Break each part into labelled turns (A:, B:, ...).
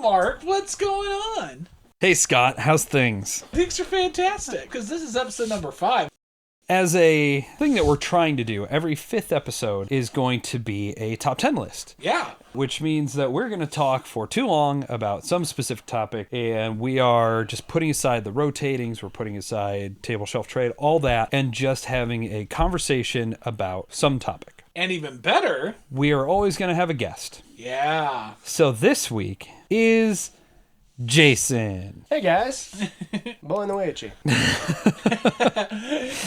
A: Mark. What's going on?
B: Hey, Scott. How's things?
A: Things are fantastic, because this is episode number 5.
B: As a thing that we're trying to do, every 5th episode is going to be a top 10 list.
A: Yeah.
B: Which means that we're going to talk for too long about some specific topic, and we are just putting aside the rotatings, we're putting aside table shelf trade, all that, and just having a conversation about some topic.
A: And even better,
B: we are always going to have a guest.
A: Yeah.
B: So this week is Jason.
C: Hey guys, blowing the way at you.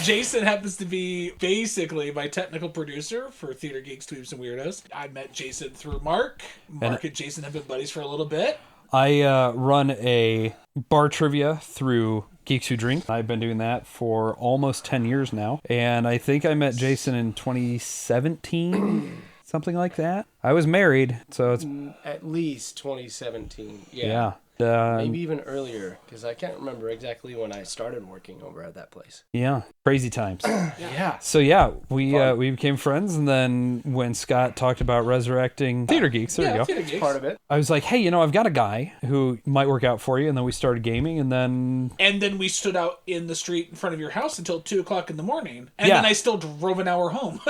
A: Jason happens to be basically my technical producer for Theater Geeks, Tweeps, and Weirdos. I met Jason through Mark. Mark and Jason have been buddies for a little bit.
B: I run a bar trivia through Geeks Who Drink. I've been doing that for almost 10 years now. And I think I met Jason in 2017, something like that. I was married, so it's...
C: At least 2017.
B: Yeah.
C: Maybe even earlier, because I can't remember exactly when I started working over at that place.
B: Yeah, crazy times.
C: Yeah.
B: So yeah, we became friends, and then when Scott talked about resurrecting Theater Geeks, there you go.
A: Theater Geeks.
C: Part of it.
B: I was like, hey, I've got a guy who might work out for you, and then we started gaming, and then...
A: And then we stood out in the street in front of your house until 2 o'clock in the morning, and
B: Yeah.
A: then I still drove an hour home.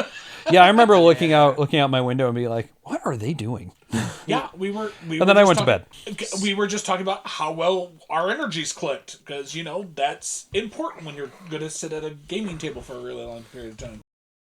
B: Yeah, I remember looking out my window and being like, what are they doing?
A: Yeah, we were.
B: And then I went to bed.
A: We were just talking about how well our energies clicked, because that's important when you're going to sit at a gaming table for a really long period of time.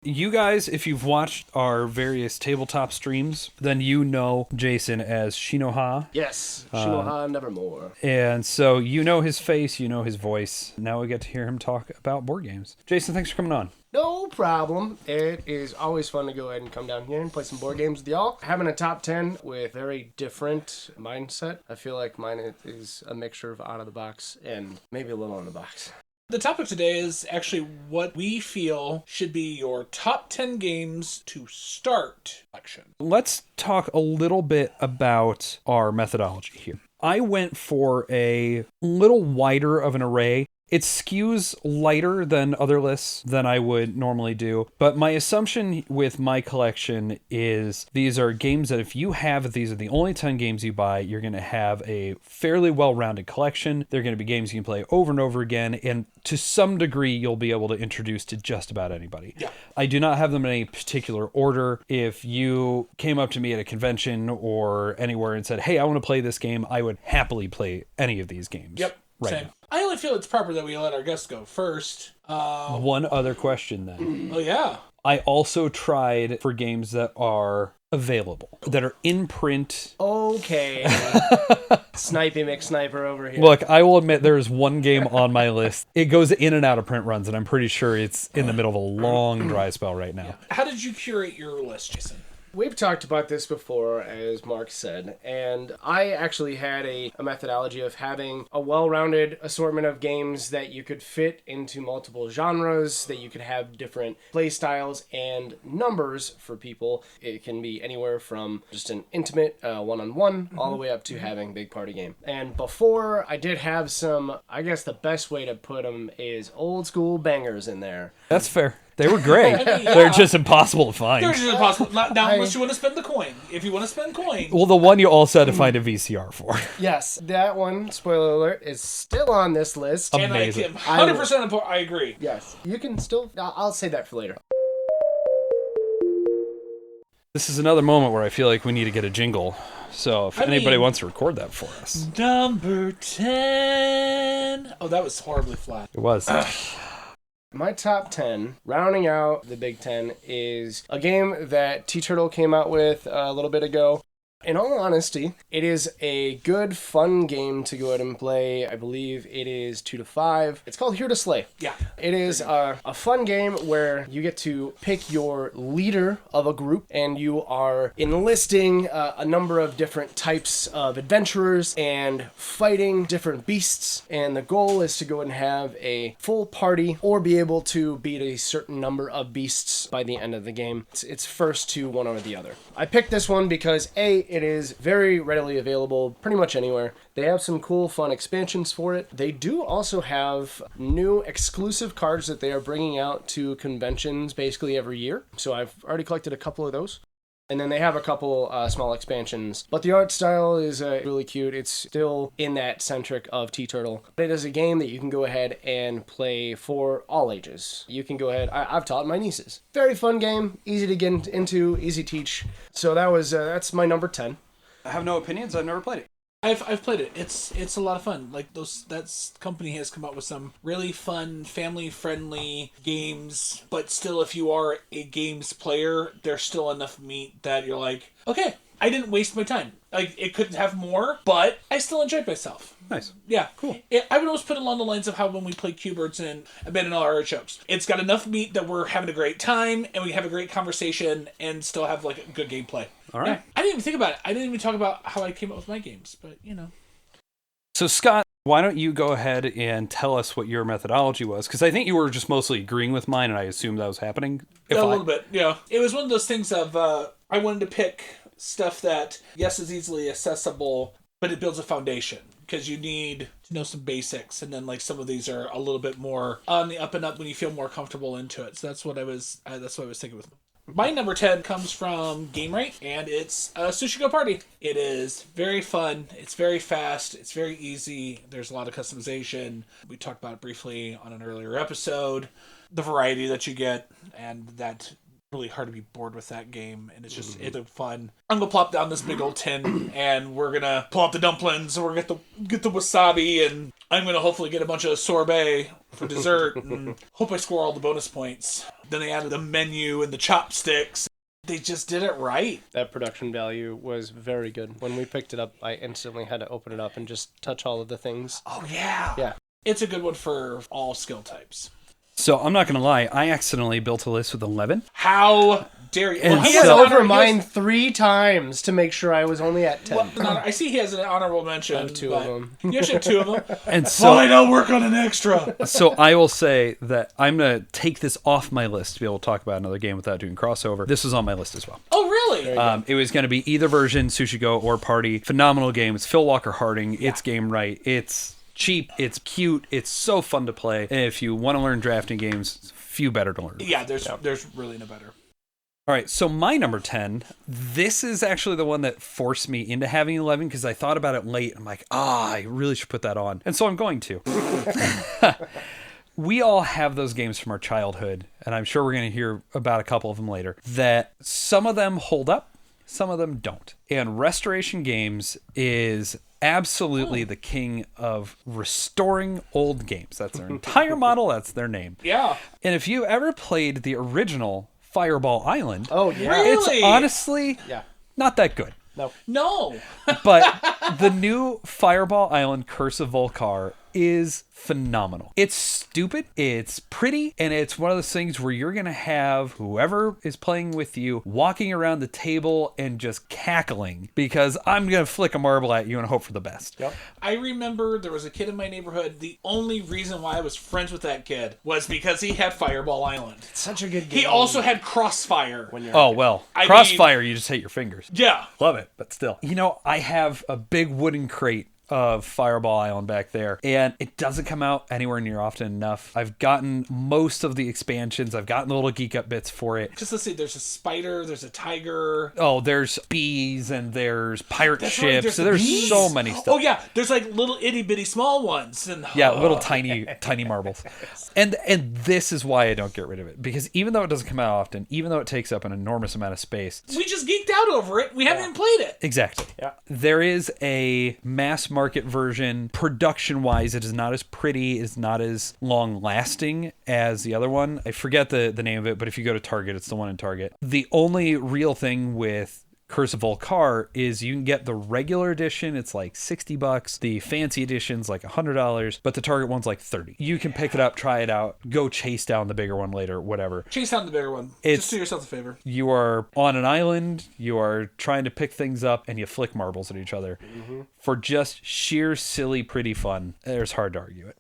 B: You guys, if you've watched our various tabletop streams, then you know Jason as Shinoha.
C: Yes, Shinoha Nevermore.
B: And so you know his face, you know his voice. Now we get to hear him talk about board games. Jason, thanks for coming on.
C: No problem. It is always fun to go ahead and come down here and play some board games with y'all. Having a top 10 with very different mindset. I feel like mine is a mixture of out of the box and maybe a little in the box.
A: The topic today is actually what we feel should be your top 10 games to start collection.
B: Let's talk a little bit about our methodology here. I went for a little wider of an array. It skews lighter than other lists than I would normally do, but my assumption with my collection is these are games that if you have, these are the only 10 games you buy, you're going to have a fairly well-rounded collection. They're going to be games you can play over and over again, and to some degree, you'll be able to introduce to just about anybody.
A: Yeah.
B: I do not have them in any particular order. If you came up to me at a convention or anywhere and said, hey, I want to play this game, I would happily play any of these games.
A: Yep.
B: Right
A: Same.
B: now.
A: I only feel it's proper that we let our guests go first.
B: One other question then.
A: Oh, yeah.
B: I also tried for games that are available, that are in print.
C: Okay. Snipey McSniper over here.
B: Look, I will admit there is one game on my list. It goes in and out of print runs, and I'm pretty sure it's in the middle of a long dry spell right now.
A: How did you curate your list, Jason?
C: We've talked about this before, as Mark said, and I actually had a methodology of having a well-rounded assortment of games that you could fit into multiple genres, that you could have different play styles and numbers for people. It can be anywhere from just an intimate one-on-one all the way up to having big party game. And before, I did have some, I guess the best way to put them is old school bangers in there.
B: That's fair. They were great.
A: Yeah.
B: They're just impossible to find.
A: They're just impossible. Now, unless you want to spend the coin. If you want to spend coin.
B: Well, the one you also had to find a VCR for.
C: Yes, that one, spoiler alert, is still on this list.
A: And
B: Amazing.
A: I am 100% I agree.
C: Yes, you can still, I'll say that for later.
B: This is another moment where I feel like we need to get a jingle. So if anybody wants to record that for us.
A: Number 10. Oh, that was horribly flat.
B: It was.
C: My top 10, rounding out the Big 10, is a game that T-Turtle came out with a little bit ago. In all honesty, it is a good, fun game to go ahead and play. I believe it is 2 to 5. It's called Here to Slay.
A: Yeah.
C: It is a fun game where you get to pick your leader of a group, and you are enlisting a number of different types of adventurers and fighting different beasts. And the goal is to go and have a full party or be able to beat a certain number of beasts by the end of the game. It's first to one or the other. I picked this one because A, it is very readily available pretty much anywhere. They have some cool, fun expansions for it. They do also have new exclusive cards that they are bringing out to conventions basically every year. So I've already collected a couple of those. And then they have a couple small expansions. But the art style is really cute. It's still in that centric of T-Turtle. It is a game that you can go ahead and play for all ages. You can go ahead. I've taught my nieces. Very fun game. Easy to get into. Easy to teach. So that's my number 10.
B: I have no opinions. I've never played it.
A: I've played it. It's a lot of fun. Like that company has come up with some really fun, family friendly games. But still, if you are a games player, there's still enough meat that you're like, okay, I didn't waste my time. Like it couldn't have more, but I still enjoyed myself.
B: Nice.
A: Yeah,
B: cool.
A: I would always put it along the lines of how when we play Q-Birds and Abandoned Artichokes, it's got enough meat that we're having a great time and we have a great conversation and still have like a good gameplay.
B: All right.
A: Yeah. I didn't even think about it. I didn't even talk about how I came up with my games, but you know.
B: So Scott, why don't you go ahead and tell us what your methodology was? Because I think you were just mostly agreeing with mine, and I assumed that was happening.
A: A little bit, yeah. It was one of those things of I wanted to pick stuff that, yes, is easily accessible, but it builds a foundation. Because you need to know some basics, and then like some of these are a little bit more on the up and up when you feel more comfortable into it. So that's what I was thinking with. My number 10 comes from GameRate, and it's Sushi Go Party. It is very fun. It's very fast. It's very easy. There's a lot of customization. We talked about it briefly on an earlier episode. The variety that you get, and that really hard to be bored with that game, and it's just it's fun. I'm gonna plop down this big old tin, and we're gonna pull out the dumplings, and we're gonna get the wasabi, and I'm gonna hopefully get a bunch of sorbet for dessert, and hope I score all the bonus points. Then they added the menu and the chopsticks. They just did it right.
C: That production value was very good. When we picked it up, I instantly had to open it up and just touch all of the things.
A: Oh yeah.
C: Yeah.
A: It's a good one for all skill types.
B: So I'm not going to lie, I accidentally built a list with 11.
A: How dare you?
B: And
C: He
B: so-
C: went over mine 3 times to make sure I was only at 10.
A: I see he has an honorable mention.
C: I have 2 of them.
A: You actually have 2 of them.
B: And so,
A: I'll work on an extra.
B: so I will say that I'm going to take this off my list to be able to talk about another game without doing crossover. This was on my list as well.
A: Oh, really?
B: It was going to be either version, Sushi Go or Party. Phenomenal game. It's Phil Walker Harding. Yeah. It's game right. It's cheap. It's cute. It's so fun to play. And if you want to learn drafting games, few better to learn.
A: Yeah, there's really no better.
B: All right, so my number 10, this is actually the one that forced me into having 11 because I thought about it late. I'm like, I really should put that on. And so I'm going to. We all have those games from our childhood, and I'm sure we're going to hear about a couple of them later, that some of them hold up, some of them don't. And Restoration Games is absolutely the king of restoring old games. That's their entire model. That's their name.
A: Yeah.
B: And if you ever played the original Fireball Island,
C: Oh, yeah.
A: Really?
B: it's honestly not that good.
A: No.
B: But the new Fireball Island Curse of Volcar is phenomenal. It's stupid, it's pretty, and it's one of those things where you're going to have whoever is playing with you walking around the table and just cackling because I'm going to flick a marble at you and hope for the best.
C: Yep.
A: I remember there was a kid in my neighborhood. The only reason why I was friends with that kid was because he had Fireball Island.
C: It's such a good game.
A: He also had Crossfire.
B: Oh, well,
A: I
B: Crossfire, you just hit your fingers.
A: Yeah.
B: Love it, but still. You know, I have a big wooden crate of Fireball Island back there, and it doesn't come out anywhere near often enough. I've gotten most of the expansions. I've gotten the little geek up bits for it.
A: Just let's see, there's a spider, there's a tiger.
B: Oh, there's bees and there's pirate
A: That's right,
B: ships.
A: there's
B: So there's
A: bees.
B: so many stuff.
A: Oh yeah, there's like little itty bitty small ones. And
B: Yeah, little tiny marbles. And this is why I don't get rid of it. Because even though it doesn't come out often, even though it takes up an enormous amount of space.
A: we just geeked out over it. We haven't even played it.
B: Exactly.
C: Yeah.
B: There is a mass market version. Production wise, it is not as pretty, it's not as long lasting as the other one. I forget the name of it, but if you go to Target, it's the one in Target. The only real thing with Curse of Volcar is you can get the regular edition, it's like $60. The fancy edition's like $100, but the Target one's like $30. You can pick it up, try it out, go chase down the bigger one later, whatever.
A: Chase down the bigger one.
B: It's-
A: Just do yourself a favor.
B: You are on an island, you are trying to pick things up, and you flick marbles at each other. For just sheer, silly, pretty fun. It's hard to argue it.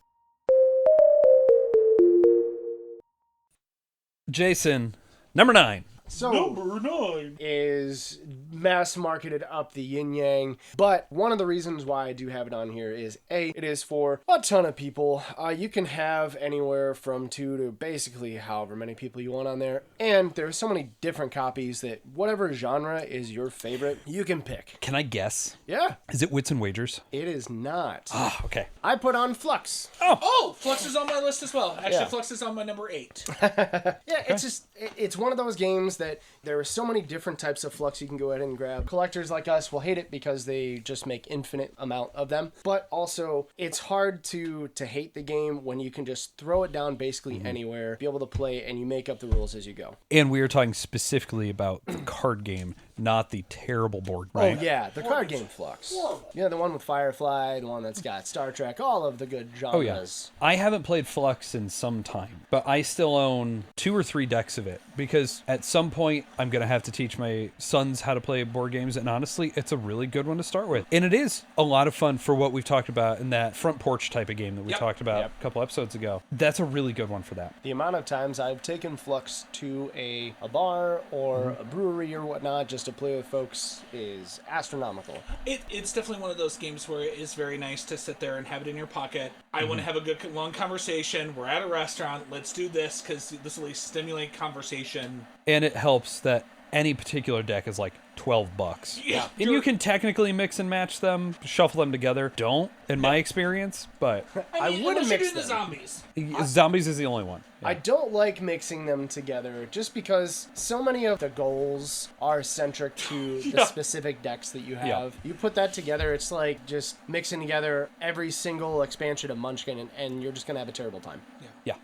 B: Jason, number 9.
C: So
A: Number 9
C: is mass marketed up the yin yang. But one of the reasons why I do have it on here is it is for a ton of people. You can have anywhere from 2 to basically however many people you want on there. And there's so many different copies that whatever genre is your favorite, you can pick.
B: Can I guess?
C: Yeah,
B: Is it Wits and Wagers?
C: it is not.
B: Ah, okay.
C: I put on Flux.
A: Oh, Flux is on my list as well. Actually,
C: Yeah.
A: Flux is on my number 8.
C: Yeah, it's just, it's one of those games that there are so many different types of Flux you can go ahead and grab. Collectors like us will hate it because they just make infinite amount of them. But also, it's hard to hate the game when you can just throw it down basically anywhere, be able to play, and you make up the rules as you go.
B: And we are talking specifically about the card game, not the terrible board, right?
C: Oh, yeah, the card game Flux. Yeah, the one with Firefly, the one that's got Star Trek, all of the good genres.
B: Oh, yeah. I haven't played Flux in some time, but I still own 2 or 3 decks of it because at some point I'm going to have to teach my sons how to play board games. And honestly, it's a really good one to start with. And it is a lot of fun for what we've talked about in that front porch type of game that we talked about a couple episodes ago. That's a really good one for that.
C: The amount of times I've taken Flux to a bar or a brewery or whatnot just to play with folks is astronomical.
A: It's definitely one of those games where it is very nice to sit there and have it in your pocket. I want to have a good long conversation. We're at a restaurant. Let's do this because this will at least stimulate conversation.
B: And it helps that any particular deck is like $12.
A: Yeah.
B: And you can technically mix and match them, shuffle them together. Don't, in my experience, but
C: I
A: mean,
C: wouldn't
A: unless you're
C: mix
A: doing the
C: them.
A: zombies.
B: Zombies is the only one. Yeah.
C: I don't like mixing them together just because so many of the goals are centric to the specific decks that you have.
B: Yeah.
C: You put that together, it's like just mixing together every single expansion of Munchkin and you're just going to have a terrible time.
B: Yeah.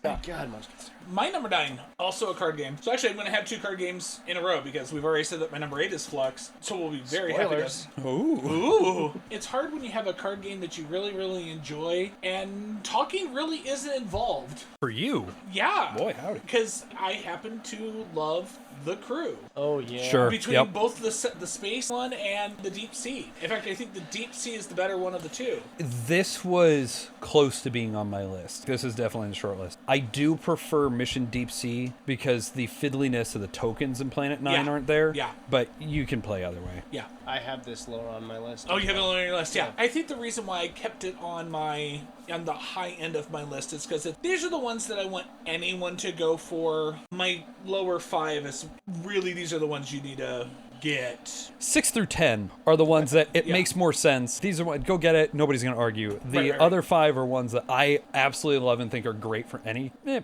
C: Oh, God, Munchkin's.
A: My number 9, also a card game. So actually, I'm going to have 2 card games in a row because we've already said that my number 8 is Flux. So we'll be very
C: Spoilers.
A: happy to...
B: Ooh.
A: Ooh. It's hard when you have a card game that you really, really enjoy and talking really isn't involved.
B: For you.
A: Yeah.
B: Boy, howdy.
A: Because I happen to love The Crew.
C: Oh, yeah.
B: Sure.
A: Between both the space one and the deep sea. In fact, I think the deep sea is the better one of the 2.
B: This was close to being on my list. This is definitely in the short list. I do prefer Mission Deep Sea because the fiddliness of the tokens in Planet 9 aren't there.
A: Yeah.
B: But you can play either way.
A: Yeah.
C: I have this lower on my list.
A: Oh, you have it on your list. Yeah. I think the reason why I kept it on the high end of my list is because these are the ones that I want anyone to go for. My lower 5 is really, these are the ones you need to get.
B: 6 through 10 are the ones that it makes more sense. These are go get it. Nobody's going to argue. The other 5 are ones that I absolutely love and think are great for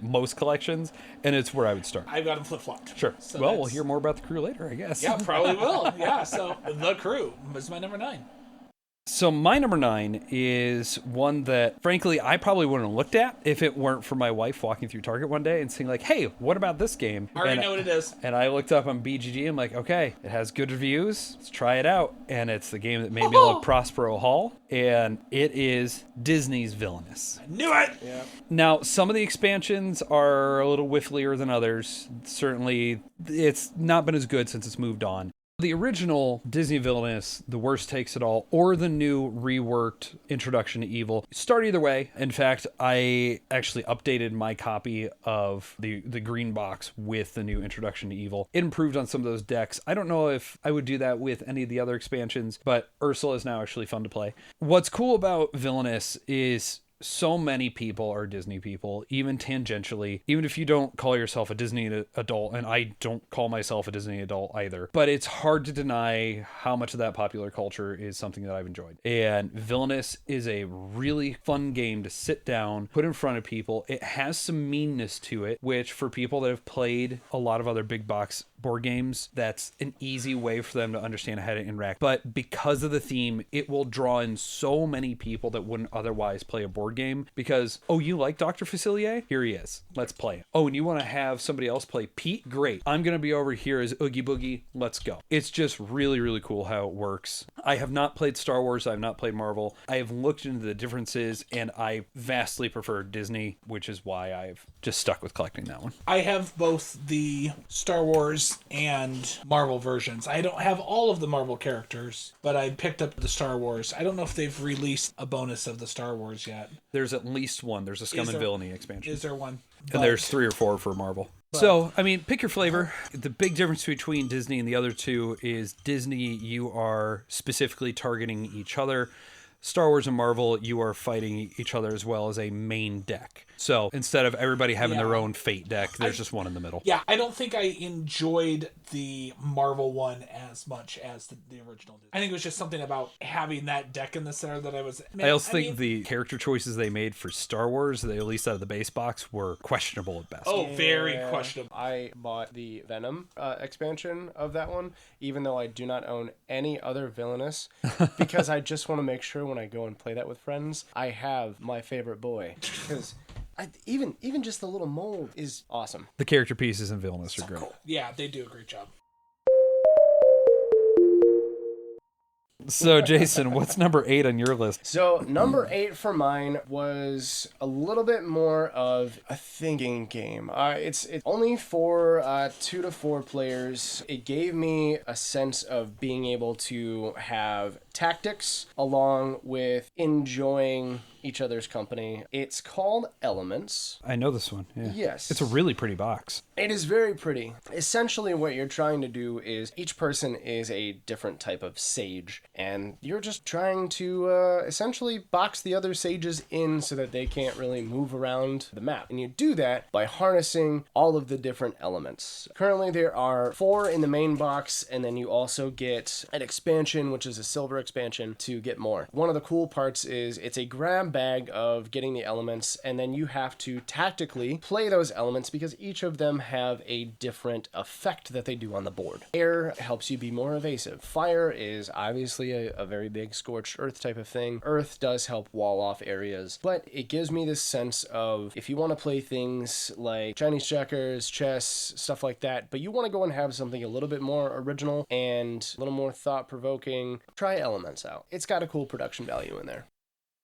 B: most collections, and it's where I would start.
A: I've got them flip-flopped.
B: Sure.
A: So
B: well, we'll hear more about the crew later, I guess.
A: Yeah, probably will. Yeah, so The Crew is my number 9.
B: So my number 9 is one that, frankly, I probably wouldn't have looked at if it weren't for my wife walking through Target one day and saying like, hey, what about this game?
A: I already know what it is.
B: And I looked up on BGG. I'm like, okay, it has good reviews. Let's try it out. And it's the game that made me love Prospero Hall. And it is Disney's Villainous.
A: I knew it!
C: Yeah.
B: Now, some of the expansions are a little whifflier than others. Certainly, it's not been as good since it's moved on. The original Disney Villainous, The Worst Takes It All, or the new reworked Introduction to Evil, start either way. In fact, I actually updated my copy of the green box with the new Introduction to Evil. It improved on some of those decks. I don't know if I would do that with any of the other expansions, but Ursula is now actually fun to play. What's cool about Villainous is so many people are Disney people, even tangentially, even if you don't call yourself a Disney adult, and I don't call myself a Disney adult either. But it's hard to deny how much of that popular culture is something that I've enjoyed. And Villainous is a really fun game to sit down, put in front of people. It has some meanness to it, which for people that have played a lot of other big box board games, that's an easy way for them to understand how to interact. But because of the theme, it will draw in so many people that wouldn't otherwise play a board game because, oh, you like Dr. Facilier? Here he is. Let's play it. Oh, and you want to have somebody else play Pete? Great. I'm going to be over here as Oogie Boogie. Let's go. It's just really, really cool how it works. I have not played Star Wars. I have not played Marvel. I have looked into the differences and I vastly prefer Disney, which is why I've just stuck with collecting that one.
A: I have both the Star Wars and Marvel versions. I don't have all of the Marvel characters, but I picked up the Star Wars. I don't know if they've released a bonus of the Star Wars yet.
B: There's at least one. There's a Scum and Villainy expansion.
A: Is there one?
B: And there's 3 or 4 for Marvel. So, I mean, pick your flavor. The big difference between Disney and the other two is Disney, you are specifically targeting each other. Star Wars and Marvel, you are fighting each other as well as a main deck. So instead of everybody having their own fate deck, there's just one in the middle.
A: Yeah, I don't think I enjoyed the Marvel one as much as the original did. I think it was just something about having that deck in the center that I was...
B: I also think the character choices they made for Star Wars, they at least out of the base box, were questionable at best.
A: Oh, very questionable.
C: I bought the Venom expansion of that one, even though I do not own any other villainous, because I just want to make sure when I go and play that with friends, I have my favorite boy. Because even just the little mold is awesome.
B: The character pieces and villainous are great.
A: Cool. Yeah, they do a great job.
B: So, Jason, what's number 8 on your list?
C: So, number 8 for mine was a little bit more of a thinking game. It's only for 2 to 4 players. It gave me a sense of being able to have tactics along with enjoying each other's company. It's called Elements.
B: I know this one. Yeah.
C: Yes.
B: It's a really pretty box.
C: It is very pretty. Essentially, what you're trying to do is each person is a different type of sage, and you're just trying to essentially box the other sages in so that they can't really move around the map. And you do that by harnessing all of the different elements. Currently, there are 4 in the main box, and then you also get an expansion, which is a silver expansion, to get more. One of the cool parts is it's a grab bag of getting the elements, and then you have to tactically play those elements because each of them have a different effect that they do on the board. Air helps you be more evasive. Fire is obviously a very big scorched earth type of thing. Earth does help wall off areas, but it gives me this sense of if you want to play things like Chinese checkers, chess, stuff like that, but you want to go and have something a little bit more original and a little more thought-provoking, try Elements out. It's got a cool production value in there.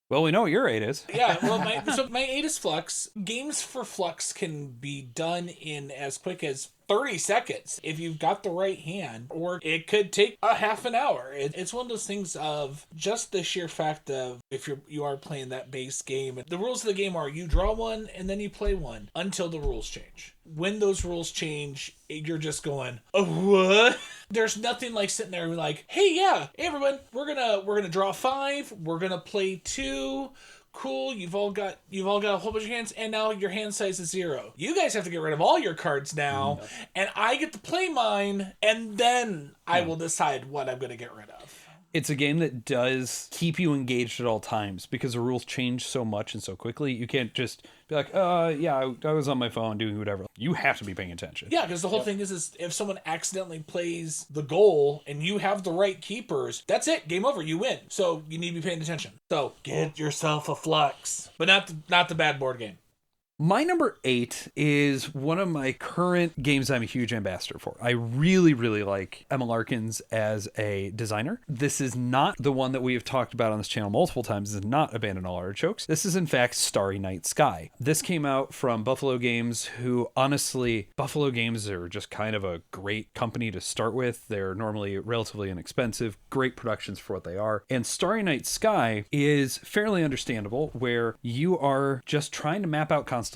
B: Well, we know what your 8 is.
A: Yeah, well, my 8 is Flux. Games for Flux can be done in as quick as 30 seconds if you've got the right hand, or it could take a half an hour. It's one of those things of just the sheer fact of if you are playing that base game. The rules of the game are you draw one and then you play one until the rules change. When those rules change, you're just going, oh, what? There's nothing like sitting there and like, hey, everyone, we're gonna draw 5, we're gonna play 2. Cool, you've all got a whole bunch of hands, and now your hand size is 0. You guys have to get rid of all your cards now, and I get to play mine, and then I will decide what I'm going to get rid of.
B: It's a game that does keep you engaged at all times because the rules change so much and so quickly. You can't just be like, I was on my phone doing whatever. You have to be paying attention.
A: Yeah, because the whole thing is if someone accidentally plays the goal and you have the right keepers, that's it. Game over. You win. So you need to be paying attention. So get yourself a Flux, but not the bad board game.
B: My number 8 is one of my current games I'm a huge ambassador for. I really, really like Emma Larkins as a designer. This is not the one that we have talked about on this channel multiple times. This is not Abandon All Artichokes. This is, in fact, Starry Night Sky. This came out from Buffalo Games, who, honestly, Buffalo Games are just kind of a great company to start with. They're normally relatively inexpensive, great productions for what they are. And Starry Night Sky is fairly understandable, where you are just trying to map out constellations,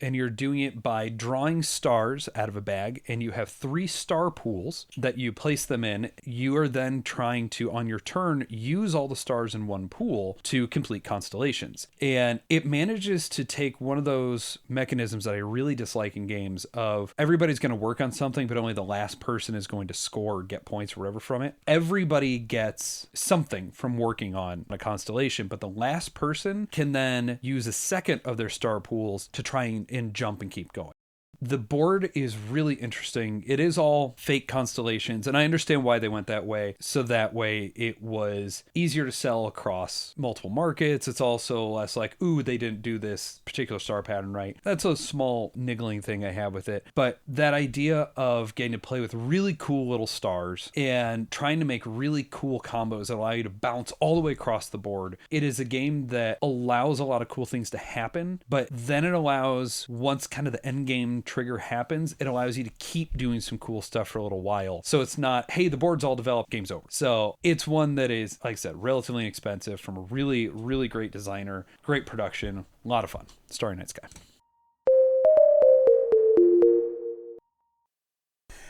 B: and you're doing it by drawing stars out of a bag, and you have 3 star pools that you place them in. You are then trying to, on your turn, use all the stars in one pool to complete constellations. And it manages to take one of those mechanisms that I really dislike in games of everybody's going to work on something, but only the last person is going to score or get points or whatever from it. Everybody gets something from working on a constellation, but the last person can then use a second of their star pools to try and jump and keep going. The board is really interesting. It is all fake constellations, and I understand why they went that way. So that way it was easier to sell across multiple markets. It's also less like, ooh, they didn't do this particular star pattern right. That's a small niggling thing I have with it. But that idea of getting to play with really cool little stars and trying to make really cool combos that allow you to bounce all the way across the board. It is a game that allows a lot of cool things to happen, but then it allows, once kind of the end game trigger happens, it allows you to keep doing some cool stuff for a little while. So it's not, hey, the board's all developed, game's over. So it's one that is, like I said, relatively inexpensive from a really, really great designer, great production, a lot of fun. Starry Night Sky.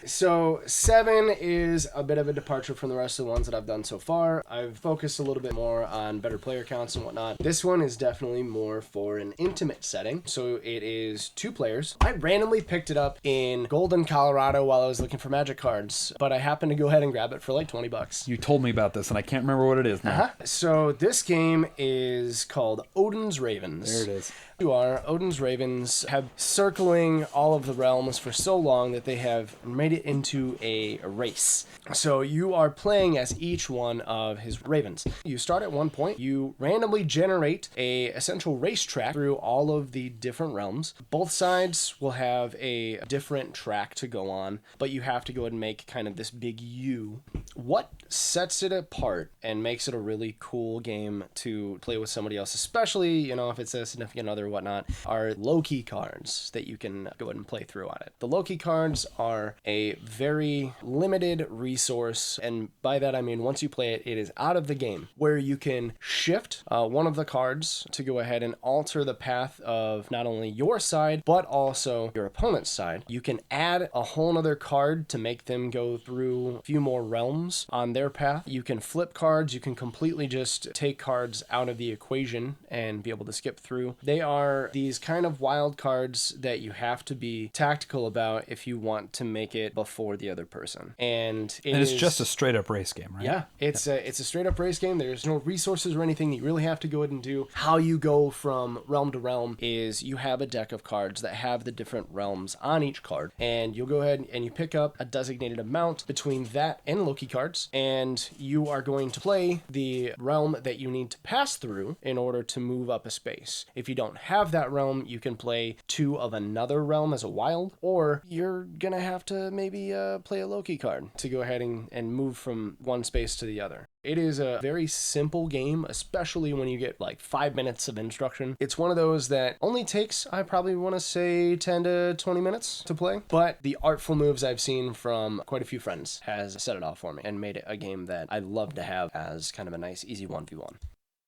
C: So 7 is a bit of a departure from the rest of the ones that I've done so far. I've focused a little bit more on better player counts and whatnot. This one is definitely more for an intimate setting. So it is 2 players. I randomly picked it up in Golden, Colorado while I was looking for Magic cards, but I happened to go ahead and grab it for like $20.
B: You told me about this, and I can't remember what it is now.
C: So this game is called Odin's Ravens.
B: There it is.
C: You are. Odin's Ravens have circling all of the realms for so long that they have made it into a race. So you are playing as each one of his ravens. You start at one point. You randomly generate a essential racetrack through all of the different realms. Both sides will have a different track to go on, but you have to go ahead and make kind of this big U. What sets it apart and makes it a really cool game to play with somebody else, especially, you know, if it's a significant other or whatnot, are Loki cards that you can go ahead and play through on it. The Loki cards are a very limited resource, and by that I mean once you play it, it is out of the game, where you can shift one of the cards to go ahead and alter the path of not only your side, but also your opponent's side. You can add a whole nother card to make them go through a few more realms on their path. You can flip cards. You can completely just take cards out of the equation and be able to skip through. They are these kind of wild cards that you have to be tactical about if you want to make it before the other person. And
B: it's just a straight up race game, right?
C: Yeah, it's a straight up race game. There's no resources or anything that you really have to go ahead and do. How you go from realm to realm is you have a deck of cards that have the different realms on each card, and you'll go ahead and you pick up a designated amount between that and Loki cards, and you are going to play the realm that you need to pass through in order to move up a space. If you don't have that realm, you can play 2 of another realm as a wild, or you're gonna have to maybe play a Loki card to go ahead and move from one space to the other. It is a very simple game, especially when you get like 5 minutes of instruction. It's one of those that only takes, I probably want to say 10 to 20 minutes to play, but the artful moves I've seen from quite a few friends has set it off for me and made it a game that I love to have as kind of a nice, easy 1v1.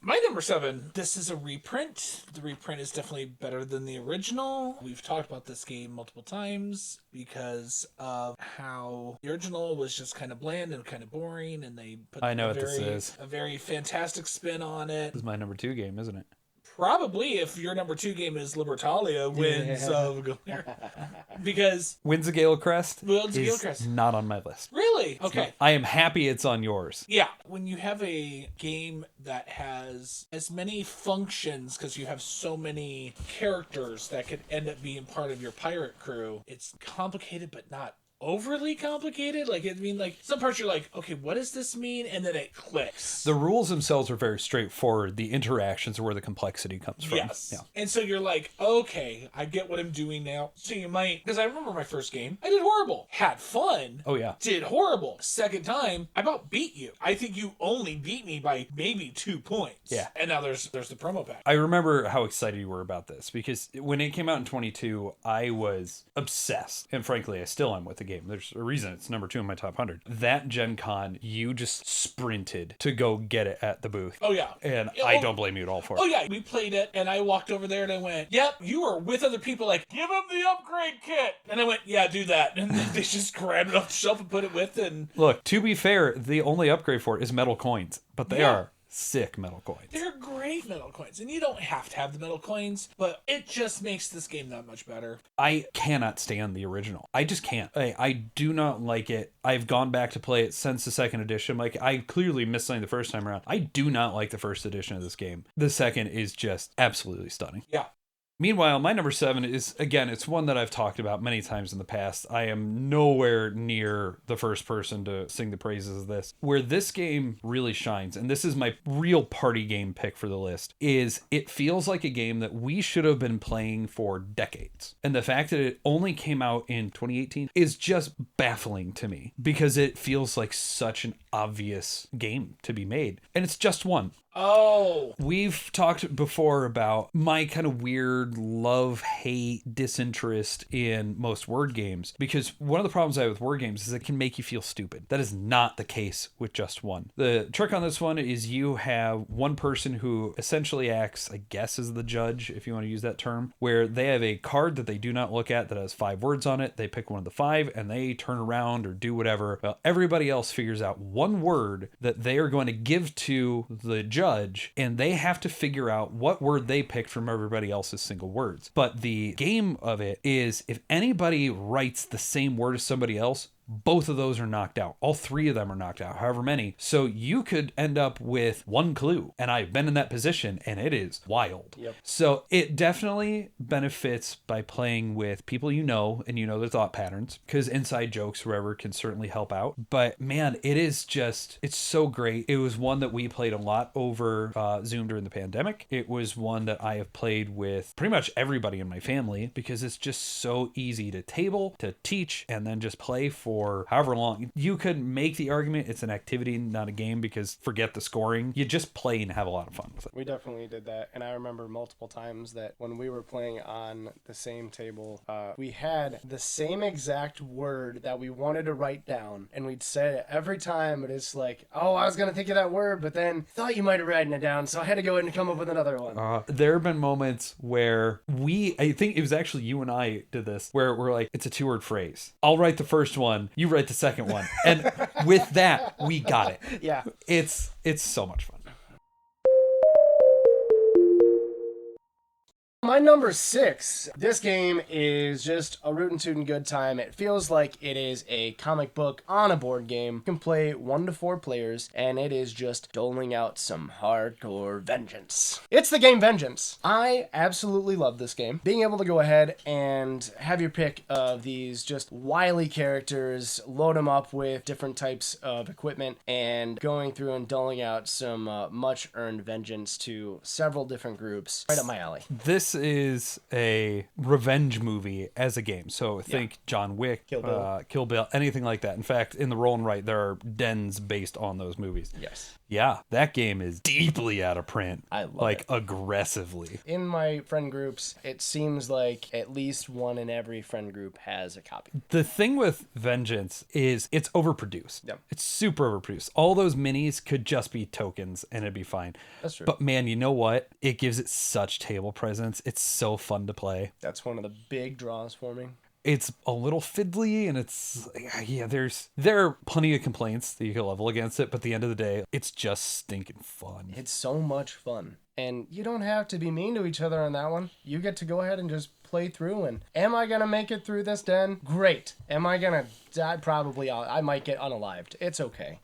A: My number 7, this is a reprint. The reprint is definitely better than the original. We've talked about this game multiple times because of how the original was just kind of bland and kind of boring, and they put a very fantastic spin on it.
B: This is my number 2 game, isn't it?
A: Probably, if your number 2 game is Libertalia, Winds of because
B: Winds of Gale Crest
A: is
B: not on my list.
A: Really? Okay.
B: I am happy it's on yours.
A: Yeah. When you have a game that has as many functions, because you have so many characters that could end up being part of your pirate crew, it's complicated but not overly complicated. Like, I mean, like, some parts you're like, okay, what does this mean? And then it clicks.
B: The rules themselves are very straightforward. The interactions are where the complexity comes from.
A: Yes.
B: Yeah.
A: And so you're like, okay, I get what I'm doing now. So you might, because I remember my first game, I did horrible. Had fun.
B: Oh, yeah.
A: Did horrible. Second time, I about beat you. I think you only beat me by maybe 2 points.
B: Yeah.
A: And now there's the promo pack.
B: I remember how excited you were about this because when it came out in 22, I was obsessed. And frankly, I still am with the game. There's a reason it's number 2 in my top 100. That GenCon, you just sprinted to go get it at the booth.
A: Oh, yeah.
B: And I don't blame you at all for it.
A: Oh, yeah. We played it, and I walked over there, and I went, yep, you were with other people, like, give them the upgrade kit. And I went, yeah, do that. And they just grabbed it off the shelf and put it with, and...
B: Look, to be fair, the only upgrade for it is metal coins, but they are sick metal coins.
A: They're great metal coins, and you don't have to have the metal coins, but it just makes this game that much better.
B: I cannot stand the original. I just can't. I do not like it. I've gone back to play it since the second edition. Like, I clearly missed something the first time around. I do not like the first edition of this game. The second is just absolutely stunning.
A: Yeah.
B: Meanwhile, my number 7 is, again, it's one that I've talked about many times in the past. I am nowhere near the first person to sing the praises of this. Where this game really shines, and this is my real party game pick for the list, is it feels like a game that we should have been playing for decades. And the fact that it only came out in 2018 is just baffling to me because it feels like such an obvious game to be made. And it's just one.
A: Oh.
B: We've talked before about my kind of weird love-hate disinterest in most word games, because one of the problems I have with word games is it can make you feel stupid. That is not the case with just one. The trick on this one is you have one person who essentially acts, I guess, as the judge, if you want to use that term, where they have a card that they do not look at that has 5 words on it. They pick one of the 5 and they turn around or do whatever. Well, everybody else figures out one word that they are going to give to the judge, and they have to figure out what word they picked from everybody else's single words. But the game of it is, if anybody writes the same word as somebody else, both of those are knocked out. All 3 of them are knocked out, however many. So you could end up with 1 clue. And I've been in that position, and it is wild.
C: Yep.
B: So it definitely benefits by playing with people you know, and you know their thought patterns, because inside jokes, wherever, can certainly help out. But man, it is just, it's so great. It was one that we played a lot over Zoom during the pandemic. It was one that I have played with pretty much everybody in my family, because it's just so easy to table, to teach, and then just play for however long. You could make the argument it's an activity, not a game, because forget the scoring. You just play and have a lot of fun with it.
C: We definitely did that, and I remember multiple times that when we were playing on the same table, we had the same exact word that we wanted to write down, and we'd say it every time, but it's like, oh, I was going to think of that word, but then thought you might have written it down, so I had to go ahead and come up with another one.
B: There have been moments where I think it was actually you and I did this, where we're like, it's a 2-word phrase. I'll write the first one, you write the second one. And with that, we got it.
C: Yeah.
B: It's so much fun.
C: My number 6, this game is just a rootin' tootin' good time. It feels like it is a comic book on a board game. You can play 1 to 4 players, and it is just doling out some hardcore vengeance. It's the game Vengeance. I absolutely love this game. Being able to go ahead and have your pick of these just wily characters, load them up with different types of equipment, and going through and doling out some much-earned vengeance to several different groups. Right up my alley.
B: This is a revenge movie as a game. So think John Wick, Kill Bill, anything like that. In fact, in the Roll and Write, there are dens based on those movies.
C: Yes.
B: Yeah, that game is deeply out of print.
C: I love
B: like
C: it.
B: Aggressively.
C: In my friend groups, it seems like at least one in every friend group has a copy.
B: The thing with Vengeance is it's overproduced.
C: Yep.
B: It's super overproduced. All those minis could just be tokens and it'd be fine.
C: That's true.
B: But man, you know what? It gives it such table presence. It's so fun to play.
C: That's one of the big draws for me.
B: It's a little fiddly, and it's, there are plenty of complaints that you can level against it, but at the end of the day, it's just stinking fun.
C: It's so much fun. And you don't have to be mean to each other on that one. You get to go ahead and just play through, and am I going to make it through this den? Great. Am I going to die? Probably. I might get unalived. It's okay.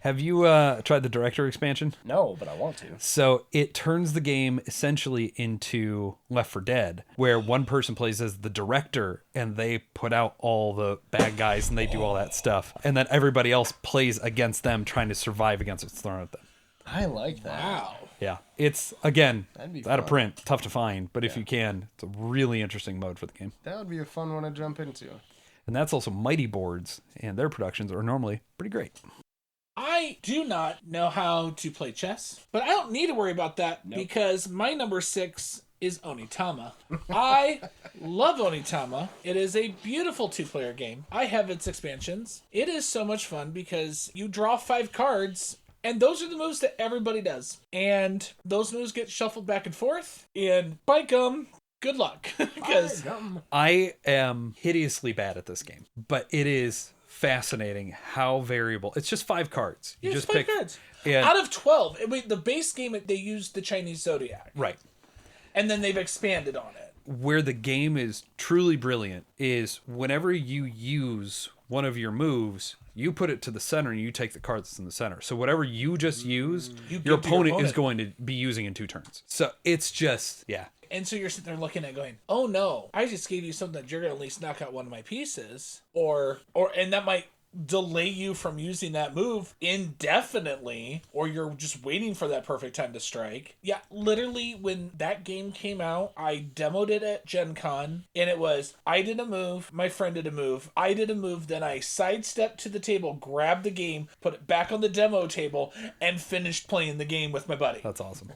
B: Have you tried the Director expansion?
C: No, but I want to.
B: So it turns the game essentially into Left 4 Dead, where one person plays as the director and they put out all the bad guys and they do all that stuff. And then everybody else plays against them, trying to survive against what's thrown at them.
C: I like that.
A: Wow.
B: Yeah. It's, again,
C: That'd be
B: out of
C: fun.
B: print, tough to find. But if you can, it's a really interesting mode for the game.
C: That would be a fun one to jump into.
B: And that's also Mighty Boards, and their productions are normally pretty great.
A: I do not know how to play chess, but I don't need to worry about that because my number 6 is Onitama. I love Onitama. It is a beautiful 2-player game. I have its expansions. It is so much fun because you draw 5 cards, and those are the moves that everybody does. And those moves get shuffled back and forth, and by gum, good luck. Because
B: I am hideously bad at this game, but it is fascinating how variable. It's just 5 cards. You just pick
A: cards.
B: And,
A: out of 12. The base game, they used the Chinese Zodiac.
B: right.
A: And then they've expanded on it.
B: Where the game is truly brilliant is whenever you use one of your moves, you put it to the center and you take the card that's in the center. So whatever you just used, your opponent is going to be using in 2 turns. So it's just, yeah.
A: And so you're sitting there looking at going, oh no, I just gave you something that you're going to at least knock out one of my pieces. And that might delay you from using that move indefinitely, or you're just waiting for that perfect time to strike. Yeah, literally when that game came out, I demoed it at GenCon, and it was, I did a move, my friend did a move, I did a move, then I sidestepped to the table, grabbed the game, put it back on the demo table, and finished playing the game with my buddy.
B: That's awesome.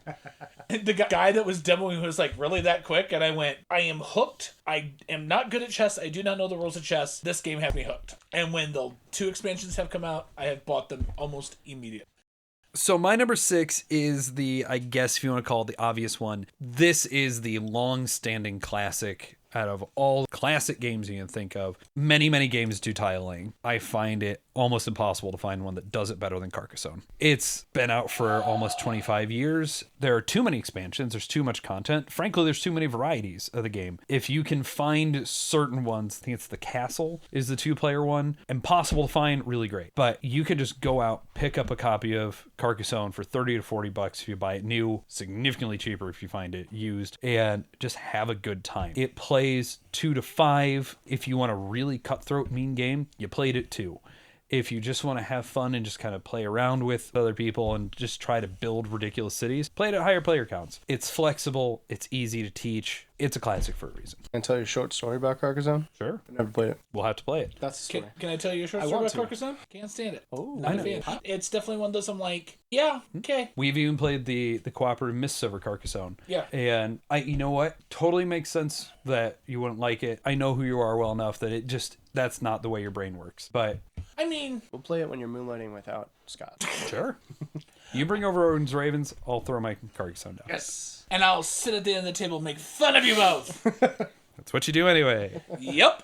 A: The guy that was demoing was like, really that quick? And I went, I am hooked. I am not good at chess. I do not know the rules of chess. This game had me hooked. And when the 2 expansions have come out, I have bought them almost immediately.
B: So my number 6 is the, I guess if you want to call it the obvious one, this is the long-standing classic out of all classic games you can think of. Many, many games do tiling. I find it almost impossible to find one that does it better than Carcassonne. It's been out for almost 25 years. There are too many expansions. There's too much content. Frankly, there's too many varieties of the game. If you can find certain ones, I think it's the Castle is the 2-player one. Impossible to find, really great. But you can just go out, pick up a copy of Carcassonne for 30 to 40 bucks if you buy it new, significantly cheaper if you find it used, and just have a good time. It plays 2 to 5. If you want a really cutthroat mean game, you played it 2. If you just want to have fun and just kind of play around with other people and just try to build ridiculous cities, play it at higher player counts. It's flexible. It's easy to teach. It's a classic for a reason.
C: Can I tell you a short story about Carcassonne?
B: Sure.
C: I've never played it.
B: We'll have to play it.
C: That's the story.
A: Can I tell you a short
C: I
A: story
C: want
A: about
C: to.
A: Carcassonne? Can't stand it.
C: Oh,
A: Not a fan. It's definitely one of those I'm like, yeah, okay.
B: We've even played the cooperative Mist over Carcassonne.
A: Yeah.
B: And you know what? Totally makes sense that you wouldn't like it. I know who you are well enough that it just, that's not the way your brain works. But
A: I mean,
C: we'll play it when you're moonlighting without Scott.
B: sure. You bring over Odin's Ravens, I'll throw my Carcassonne down.
A: yes. And I'll sit at the end of the table and make fun of you both.
B: That's what you do anyway.
A: Yep.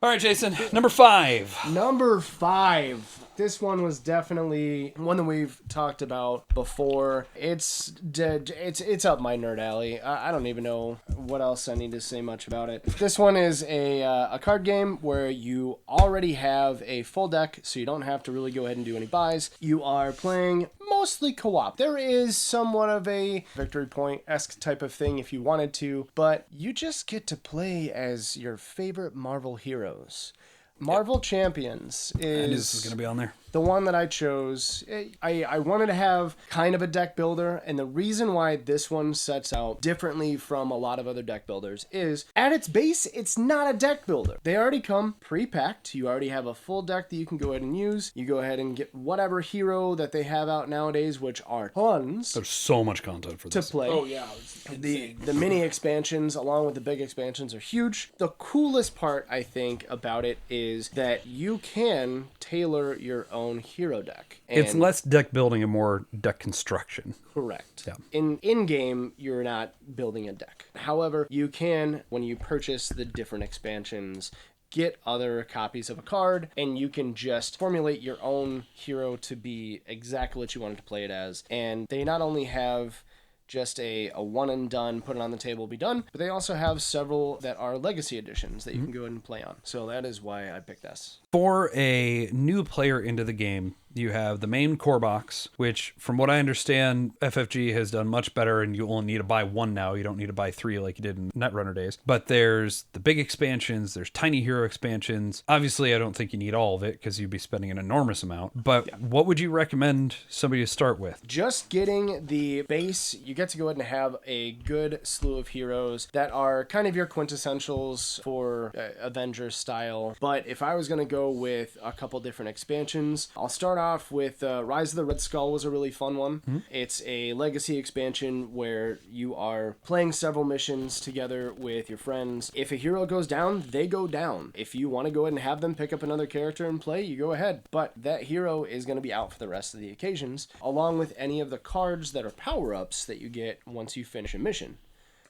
B: All right, Jason, number 5.
C: Number 5. This one was definitely one that we've talked about before. It's dead. It's up my nerd alley. I don't even know what else I need to say much about it. This one is a card game where you already have a full deck, so you don't have to really go ahead and do any buys. You are playing mostly co-op. There is somewhat of a Victory Point-esque type of thing if you wanted to, but you just get to play as your favorite Marvel heroes. Marvel Champions
B: And this is going to be on there.
C: the one that I chose. I wanted to have kind of a deck builder, and the reason why this one sets out differently from a lot of other deck builders is, at its base, it's not a deck builder. They already come pre-packed. You already have a full deck that you can go ahead and use. You go ahead and get whatever hero that they have out nowadays, which are tons
B: There's so much content for
C: to
B: this.
C: play.
A: Oh, yeah. It's insane.
C: The mini expansions along with the big expansions are huge. The coolest part, I think, about it is that you can tailor your own hero deck.
B: It's
C: And-
B: less deck building and more deck construction.
C: Correct.
B: Yeah.
C: In game, you're not building a deck. However, you can, when you purchase the different expansions, get other copies of a card, and you can just formulate your own hero to be exactly what you wanted to play it as. And they not only have just a one and done, put it on the table, be done, but they also have several that are legacy editions that you can go ahead and play on. So that is why I picked this.
B: For a new player into the game, you have the main core box, which from what I understand, FFG has done much better, and you only need to buy one now. You don't need to buy 3 like you did in Netrunner days. But there's the big expansions, there's tiny hero expansions. Obviously, I don't think you need all of it because you'd be spending an enormous amount. But what would you recommend somebody to start with?
C: Just getting the base, you get to go ahead and have a good slew of heroes that are kind of your quintessentials for Avengers style. But if I was going to go with a couple different expansions, I'll start off with Rise of the Red Skull was a really fun one. Mm-hmm. It's a legacy expansion where you are playing several missions together with your friends. If a hero goes down, they go down. If you want to go ahead and have them pick up another character and play, you go ahead. But that hero is going to be out for the rest of the occasions, along with any of the cards that are power-ups that you get once you finish a mission.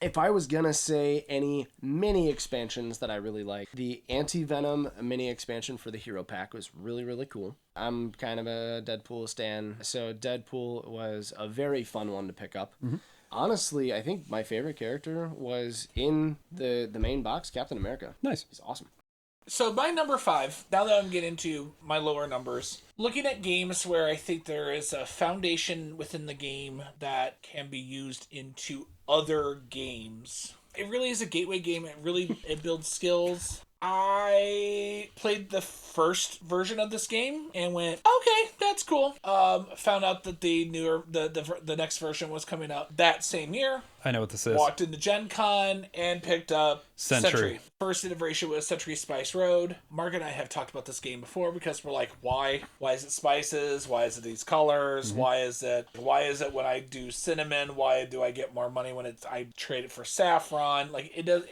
C: If I was gonna say any mini expansions that I really like, the Anti-Venom mini expansion for the Hero Pack was really, really cool. I'm kind of a Deadpool stan, so Deadpool was a very fun one to pick up. Mm-hmm. Honestly, I think my favorite character was in the main box, Captain America.
B: Nice.
C: He's awesome.
A: So my number 5, now that I'm getting into my lower numbers, looking at games where I think there is a foundation within the game that can be used into other games. It really is a gateway game. It builds skills. I played the first version of this game and went, okay, that's cool. Found out that the next version was coming out that same year.
B: I know what this is.
A: Walked into GenCon and picked up
B: Century.
A: First iteration was Century Spice Road. Mark and I have talked about this game before because we're like, why? Why is it spices? Why is it these colors? Why is it when I do cinnamon? Why do I get more money when I trade it for saffron? Like it does.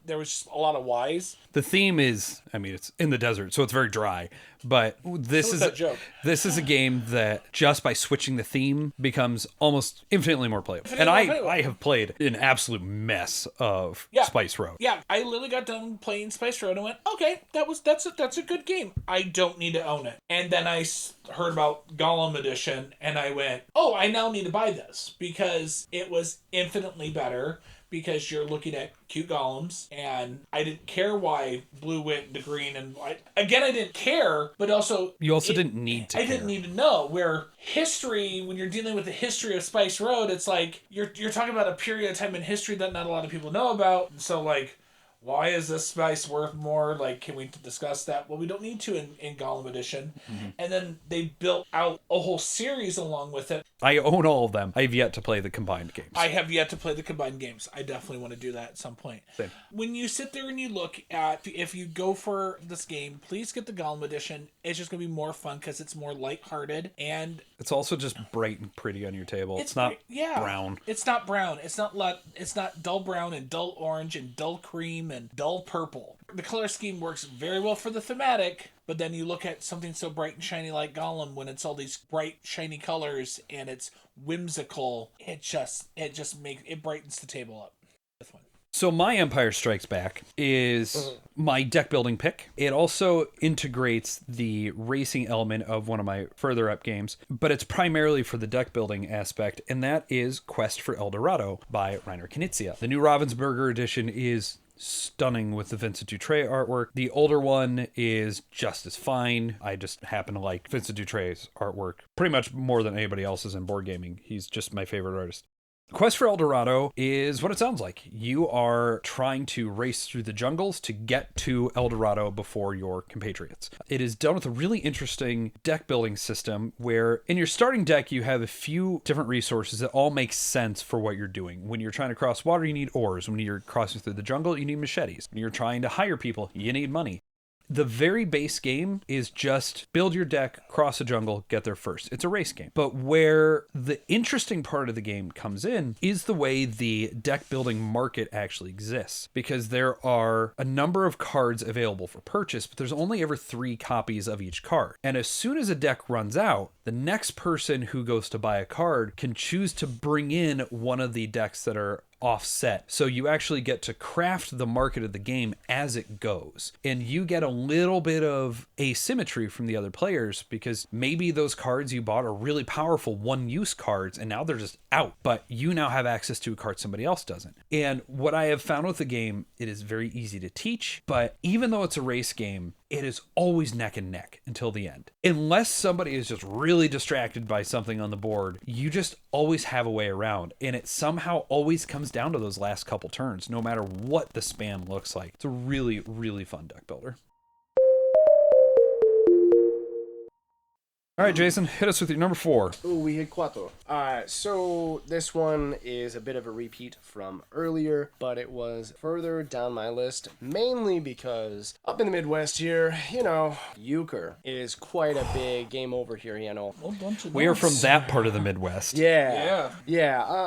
A: There was just a lot of whys.
B: The theme is, I mean, it's in the desert, so it's very dry. But this is a game that just by switching the theme becomes almost infinitely more playable. I have played an absolute mess of Spice Road.
A: Yeah, I literally got done playing Spice Road and went, okay, that's a good game. I don't need to own it. And then I heard about Gollum Edition, and I went, oh, I now need to buy this because it was infinitely better. Because you're looking at cute golems, and I didn't care why blue went to green, and I didn't care, but also
B: you also didn't need to.
A: I didn't need to know. Where history, when you're dealing with the history of Spice Road, it's like you're talking about a period of time in history that not a lot of people know about. And so like, why is this spice worth more? Like, can we discuss that? Well, we don't need to in Gollum Edition. Mm-hmm. And then they built out a whole series along with it.
B: I own all of them. I have yet to play the combined games.
A: I have yet to play the combined games. I definitely want to do that at some point.
B: Same.
A: When you sit there and you look at, if you go for this game, please get the Gollum Edition. It's just going to be more fun because it's more lighthearted. And
B: it's also just bright and pretty on your table. It's not brown.
A: It's not brown. It's not dull brown and dull orange and dull cream and dull purple. The color scheme works very well for the thematic, but then you look at something so bright and shiny like Gollum when it's all these bright shiny colors and it's whimsical. It brightens the table up. This one.
B: So my Empire Strikes Back is my deck building pick. It also integrates the racing element of one of my further up games, but it's primarily for the deck building aspect, and that is Quest for El Dorado by Reiner Knizia. The new Ravensburger edition is stunning with the Vincent Dutrait artwork. The older one is just as fine. I just happen to like Vincent Dutrait's artwork pretty much more than anybody else's in board gaming. He's just my favorite artist. Quest for El Dorado is what it sounds like. You are trying to race through the jungles to get to El Dorado before your compatriots. It is done with a really interesting deck building system where in your starting deck you have a few different resources that all make sense for what you're doing. When you're trying to cross water, you need oars. When you're crossing through the jungle, you need machetes. When you're trying to hire people, you need money. The very base game is just build your deck, cross a jungle, get there first. It's a race game. But where the interesting part of the game comes in is the way the deck building market actually exists. Because there are a number of cards available for purchase, but there's only ever 3 copies of each card. And as soon as a deck runs out, the next person who goes to buy a card can choose to bring in one of the decks that are offset. So you actually get to craft the market of the game as it goes. And you get a little bit of asymmetry from the other players because maybe those cards you bought are really powerful one-use cards and now they're just out. But you now have access to a card somebody else doesn't. And what I have found with the game, it is very easy to teach. But even though it's a race game, it is always neck and neck until the end. Unless somebody is just really distracted by something on the board, you just always have a way around. And it somehow always comes down to those last couple turns, no matter what the span looks like. It's a really, really fun deck builder. All right, Jason, hit us with your number 4.
C: Ooh, we hit cuatro. So this one is a bit of a repeat from earlier, but it was further down my list, mainly because up in the Midwest here, euchre is quite a big game over here,
B: We are from that part of the Midwest.
C: Yeah.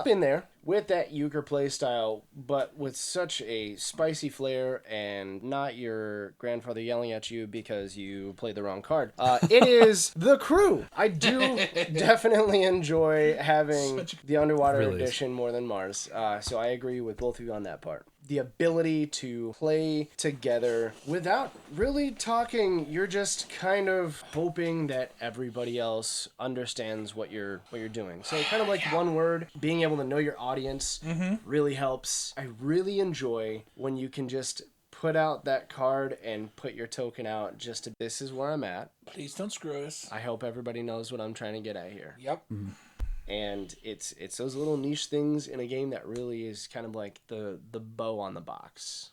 C: Been there. With that euchre play style, but with such a spicy flair and not your grandfather yelling at you because you played the wrong card. It is The Crew. I do definitely enjoy having the Underwater edition more than Mars. So I agree with both of you on that part. The ability to play together without really talking. You're just kind of hoping that everybody else understands what you're doing. So kind of like one word, being able to know your audience really helps. I really enjoy when you can just put out that card and put your token out this is where I'm at.
A: Please don't screw us.
C: I hope everybody knows what I'm trying to get at here.
A: Yep.
C: And it's those little niche things in a game that really is kind of like the bow on the box.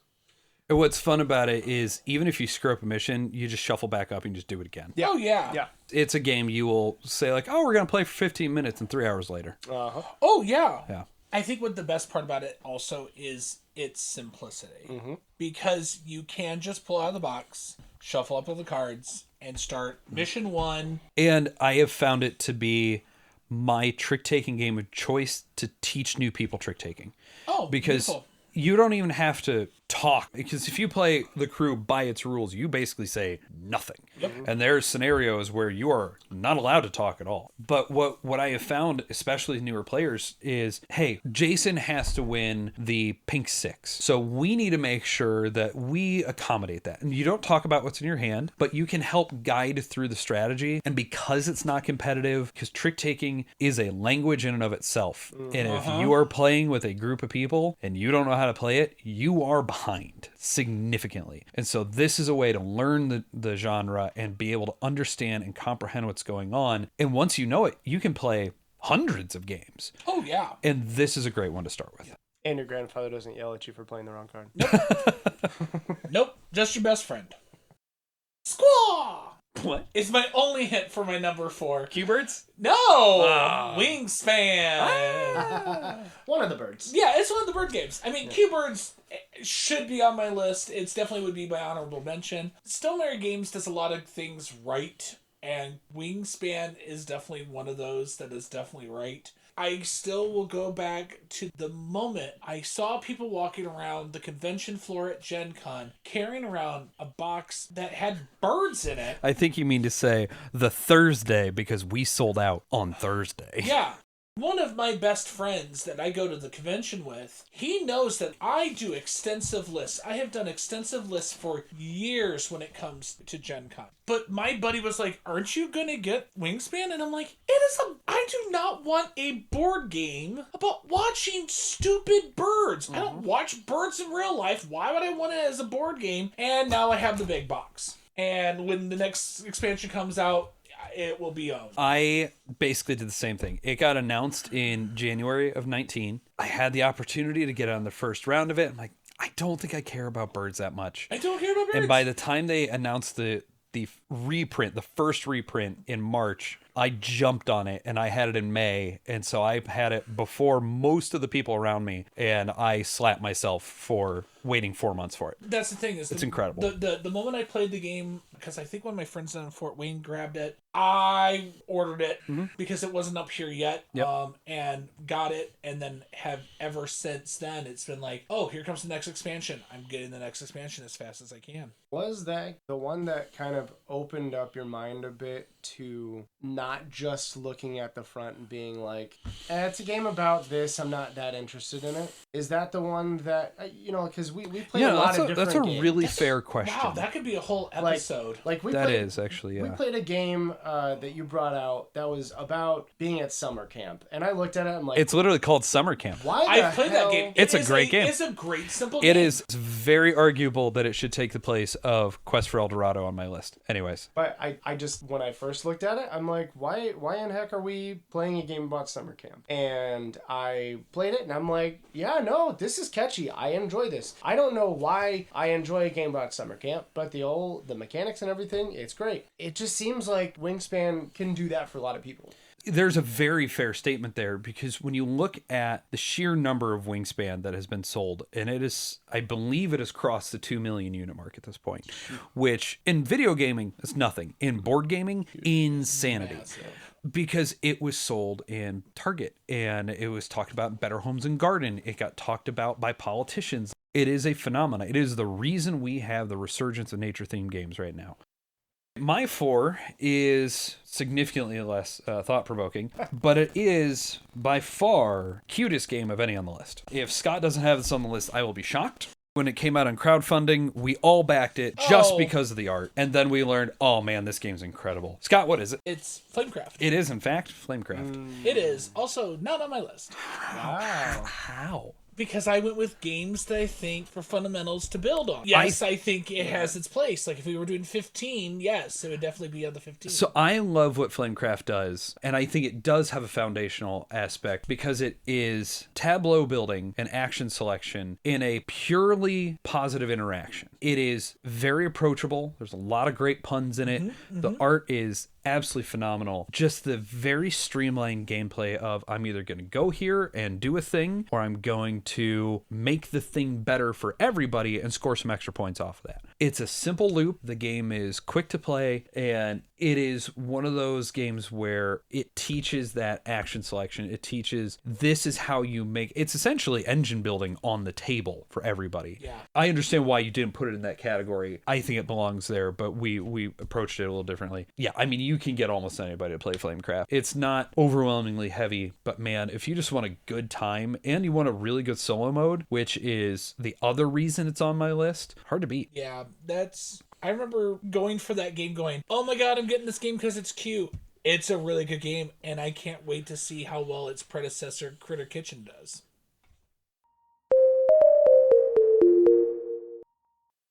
B: And what's fun about it is even if you screw up a mission, you just shuffle back up and just do it again.
A: Oh, yeah.
C: Yeah.
B: It's a game you will say like, oh, we're going to play for 15 minutes and 3 hours later.
C: Uh-huh.
A: Oh, yeah.
B: Yeah.
A: I think what the best part about it also is its simplicity.
C: Mm-hmm.
A: Because you can just pull out of the box, shuffle up all the cards, and start mission 1.
B: And I have found it to be my trick-taking game of choice to teach new people trick-taking.
A: Oh,
B: because
A: beautiful.
B: you don't even have to talk, because if you play the crew by its rules, you basically say nothing.
A: Yep.
B: And there's scenarios where you are not allowed to talk at all. But what I have found, especially newer players, is, hey, Jason has to win the pink 6. So we need to make sure that we accommodate that. And you don't talk about what's in your hand, but you can help guide through the strategy. And because it's not competitive, because trick-taking is a language in and of itself. And if you are playing with a group of people and you don't know how to play it, you are behind significantly. And so this is a way to learn the genre and be able to understand and comprehend what's going on. And once you know it, you can play hundreds of games.
A: Oh, yeah.
B: And this is a great one to start with.
C: And your grandfather doesn't yell at you for playing the wrong card.
A: Nope. Just your best friend. Squaw!
B: What?
A: It's my only hint for my number 4.
B: Q-Birds?
A: No! Wingspan!
C: One of the birds.
A: Yeah, it's one of the bird games. I mean, Q-Birds should be on my list. It's definitely would be my honorable mention. Stonemaier Games does a lot of things right, and Wingspan is definitely one of those that is definitely right. I still will go back to the moment I saw people walking around the convention floor at GenCon carrying around a box that had birds in it.
B: I think you mean to say the Thursday, because we sold out on Thursday.
A: Yeah. One of my best friends that I go to the convention with, he knows that I do extensive lists. I have done extensive lists for years when it comes to Gen Con. But my buddy was like, aren't you going to get Wingspan? And I'm like, I do not want a board game about watching stupid birds. I don't watch birds in real life. Why would I want it as a board game? And now I have the big box. And when the next expansion comes out, it will be owned.
B: I basically did the same thing. It got announced in January of 19. I had the opportunity to get on the first round of it. I'm like, I don't think I care about birds that much.
A: I don't care about birds.
B: And by the time they announced the reprint, the first reprint in March, I jumped on it and I had it in May. And so I had it before most of the people around me, and I slapped myself for waiting 4 months for it.
A: That's the thing. It's
B: incredible.
A: The moment I played the game, because I think one of my friends down in Fort Wayne grabbed it, I ordered it because it wasn't up here yet, and got it, and then have ever since then, it's been like, oh, here comes the next expansion. I'm getting the next expansion as fast as I can.
C: Was that the one that kind of opened up your mind a bit to not just looking at the front and being like, it's a game about this, I'm not that interested in it? Is that the one that, because we played a lot of different
B: that's a
C: games.
B: really fair question.
A: Wow, that could be a whole episode.
C: We played a game that you brought out that was about being at summer camp, and I looked at it, I'm like,
B: it's literally called Summer Camp.
C: Why
A: I played that game.
B: It's a great game.
A: It's a great, simple game.
B: It is. It's very arguable that it should take the place of Quest for El Dorado on my list. Anyways.
C: But I just, when I first looked at it, I'm like, why in heck are we playing a game about summer camp? And I played it, and I'm like, yeah, no, this is catchy. I enjoy this. I don't know why I enjoy a game about summer camp, but the mechanics and everything, it's great. It just seems like Wingspan can do that for a lot of people.
B: There's a very fair statement there, because when you look at the sheer number of Wingspan that has been sold, and it is, I believe it has crossed the 2 million unit mark at this point, which in video gaming is nothing. In board gaming, insanity. Because it was sold in Target, and it was talked about in Better Homes and Garden. It got talked about by politicians. It is a phenomenon. It is the reason we have the resurgence of nature-themed games right now. My 4 is significantly less thought-provoking, but it is by far cutest game of any on the list. If Scott doesn't have this on the list, I will be shocked. When it came out on crowdfunding, we all backed it just because of the art. And then we learned, oh man, this game's incredible. Scott, what is it?
A: It's Flamecraft.
B: It is, in fact, Flamecraft.
A: It is. Also not on my list.
C: Wow.
B: How?
A: Because I went with games that I think for fundamentals to build on. Yes, I think it has its place. Like if we were doing 15, yes, it would definitely be on the 15.
B: So I love what Flamecraft does, and I think it does have a foundational aspect because it is tableau building and action selection in a purely positive interaction. It is very approachable. There's a lot of great puns in it. The art is absolutely phenomenal. Just the very streamlined gameplay of I'm either going to go here and do a thing, or I'm going to make the thing better for everybody and score some extra points off of that. It's a simple loop. The game is quick to play, and it is one of those games where it teaches that action selection. It teaches this is how you make it's essentially engine building on the table for everybody.
A: Yeah.
B: I understand why you didn't put it in that category. I think it belongs there, but we approached it a little differently. Yeah, I mean, you can get almost anybody to play Flamecraft. It's not overwhelmingly heavy, but man, if you just want a good time and you want a really good solo mode, which is the other reason it's on my list, hard to beat.
A: Yeah, I remember going for that game going, oh my god, I'm getting this game because it's cute. It's a really good game, and I can't wait to see how well its predecessor, Critter Kitchen, does.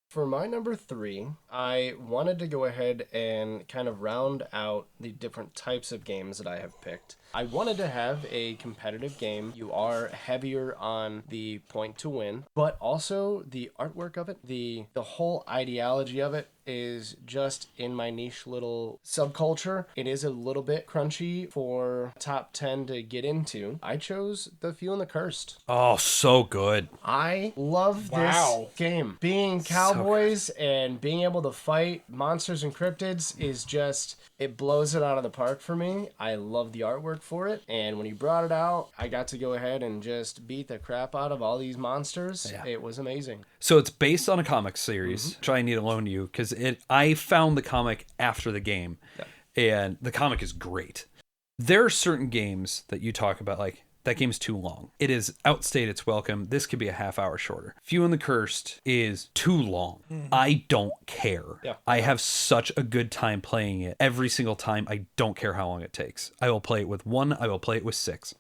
C: For my number 3, I wanted to go ahead and kind of round out the different types of games that I have picked. I wanted to have a competitive game. You are heavier on the point to win, but also the artwork of it, the whole ideology of it is just in my niche little subculture. It is a little bit crunchy for top 10 to get into. I chose The Few and the Cursed.
B: Oh, so good.
C: I love this game. Being cowboys and being able to fight monsters and cryptids is just, it blows it out of the park for me. I love the artwork for it. And when you brought it out, I got to go ahead and just beat the crap out of all these monsters. Yeah. It was amazing.
B: So it's based on a comic series, which I need to loan you because I found the comic after the game, and the comic is great. There are certain games that you talk about, like, that game's too long. It is outstayed its welcome. This could be a half hour shorter. Few and the Cursed is too long. I don't care. Yeah. I have such a good time playing it. Every single time, I don't care how long it takes. I will play it with 1. I will play it with 6.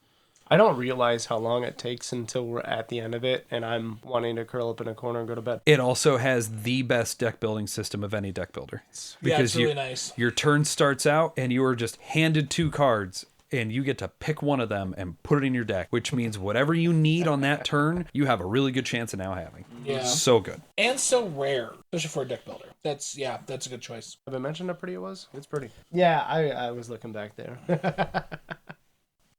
C: I don't realize how long it takes until we're at the end of it and I'm wanting to curl up in a corner and go to bed.
B: It also has the best deck building system of any deck builder.
A: Because it's really nice.
B: Your turn starts out and you are just handed 2 cards and you get to pick one of them and put it in your deck, which means whatever you need on that turn, you have a really good chance of now having.
A: Yeah.
B: So good.
A: And so rare, especially for a deck builder. That's a good choice.
C: Have I mentioned how pretty it was? It's pretty. Yeah, I was looking back there.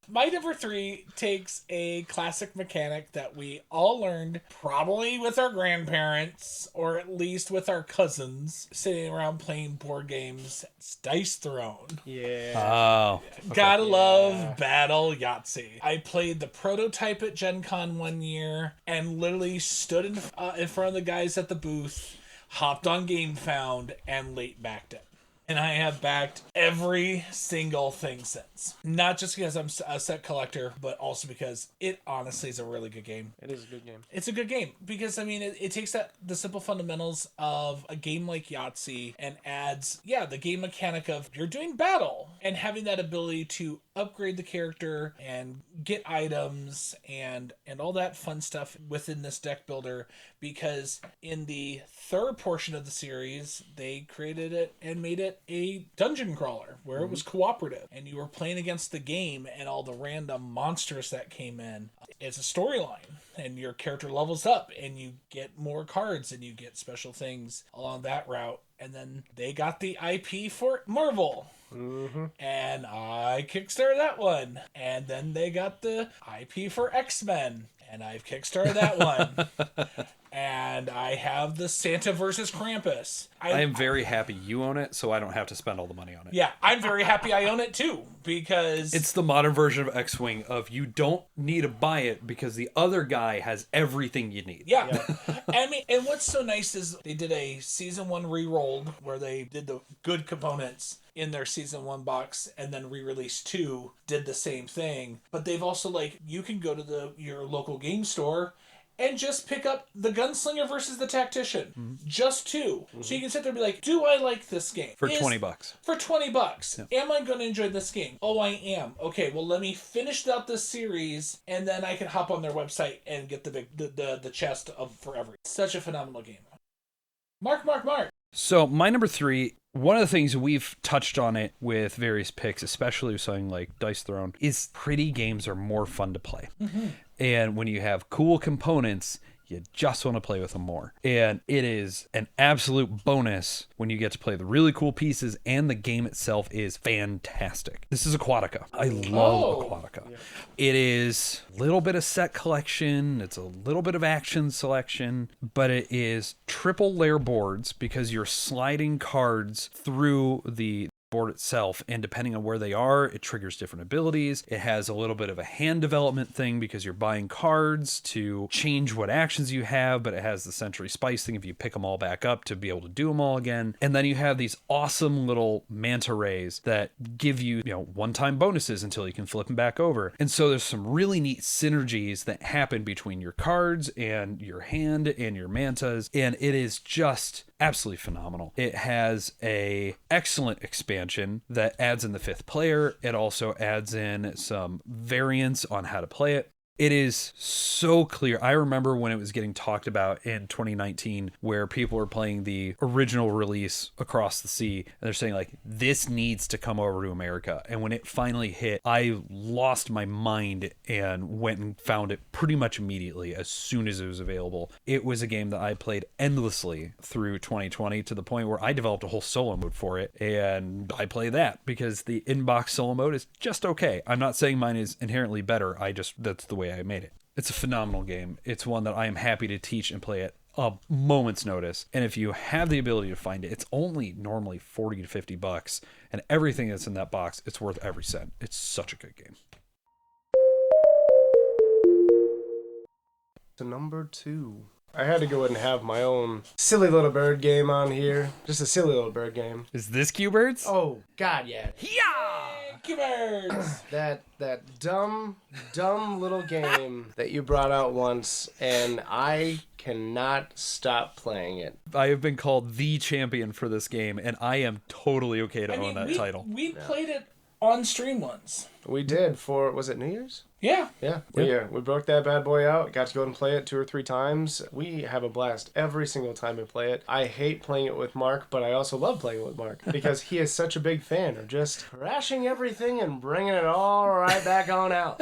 A: My number 3 takes a classic mechanic that we all learned probably with our grandparents or at least with our cousins sitting around playing board games. It's Dice Throne.
C: Yeah.
B: Oh.
A: Okay. Gotta love Battle Yahtzee. I played the prototype at GenCon one year and literally stood in front of the guys at the booth, hopped on GameFound, and late backed it. And I have backed every single thing since. Not just because I'm a set collector, but also because it honestly is a really good game.
C: It is a good game.
A: It's a good game because, I mean, it takes the simple fundamentals of a game like Yahtzee and adds, the game mechanic of you're doing battle and having that ability to upgrade the character and get items and all that fun stuff within this deck builder, because in the third portion of the series, they created it and made it a dungeon crawler where it was cooperative and you were playing against the game and all the random monsters that came in. It's a storyline and your character levels up and you get more cards and you get special things along that route. And then they got the IP for Marvel. And I kickstarted that one. And then they got the IP for X-Men. And I've kickstarted that one. And I have the Santa versus Krampus.
B: I am very happy you own it, so I don't have to spend all the money on it.
A: Yeah, I'm very happy I own it too, because
B: it's the modern version of X-Wing of you don't need to buy it because the other guy has everything you need.
A: Yeah. I mean, and what's so nice is they did a season 1 re-rolled where they did the good components in their season 1 box, and then re-release 2 did the same thing. But they've also, like, you can go to your local game store and just pick up the gunslinger versus the tactician. Just two. So you can sit there and be like, do I like this game?
B: For $20.
A: For $20. Am I going to enjoy this game? Oh, I am. Okay, well, let me finish out this series, and then I can hop on their website and get the chest of forever. Such a phenomenal game. Mark.
B: So my number 3, one of the things we've touched on it with various picks, especially with something like Dice Throne, is pretty games are more fun to play. And when you have cool components, you just want to play with them more. And it is an absolute bonus when you get to play the really cool pieces, and the game itself is fantastic. This is Aquatica. I love Aquatica. Yeah. It is a little bit of set collection. It's a little bit of action selection, but it is triple layer boards because you're sliding cards through the board itself, and depending on where they are, it triggers different abilities. It has a little bit of a hand development thing because you're buying cards to change what actions you have, but it has the Century Spice thing if you pick them all back up to be able to do them all again. And then you have these awesome little manta rays that give you, one-time bonuses until you can flip them back over. And so there's some really neat synergies that happen between your cards and your hand and your mantas, and it is just absolutely phenomenal. It has a excellent expansion that adds in the 5th player. It also adds in some variants on how to play it. It is so clear. I remember when it was getting talked about in 2019, where people were playing the original release across the sea, and they're saying like, this needs to come over to America. And when it finally hit, I lost my mind and went and found it pretty much immediately as soon as it was available. It was a game that I played endlessly through 2020 to the point where I developed a whole solo mode for it, and I play that because the in-box solo mode is just okay. I'm not saying mine is inherently better. That's the way I made it. It's a phenomenal game. It's one that I am happy to teach and play at a moment's notice. And if you have the ability to find it, it's only normally $40 to $50, and everything that's in that box, it's worth every cent. It's such a good game.
C: To number 2. I had to go ahead and have my own silly little bird game on here. Just a silly little bird game.
B: Is this Q-Birds?
C: Oh, God, yeah.
A: Yeah! Q-Birds!
C: that dumb little game that you brought out once, and I cannot stop playing it.
B: I have been called the champion for this game, and I am totally okay to own that title.
A: We played it on stream once.
C: We did was it New Year's?
A: Yeah.
C: We broke that bad boy out, got to go and play it 2 or 3 times. We have a blast every single time we play it. I hate playing it with Mark, but I also love playing it with Mark because he is such a big fan of just crashing everything and bringing it all right back on out.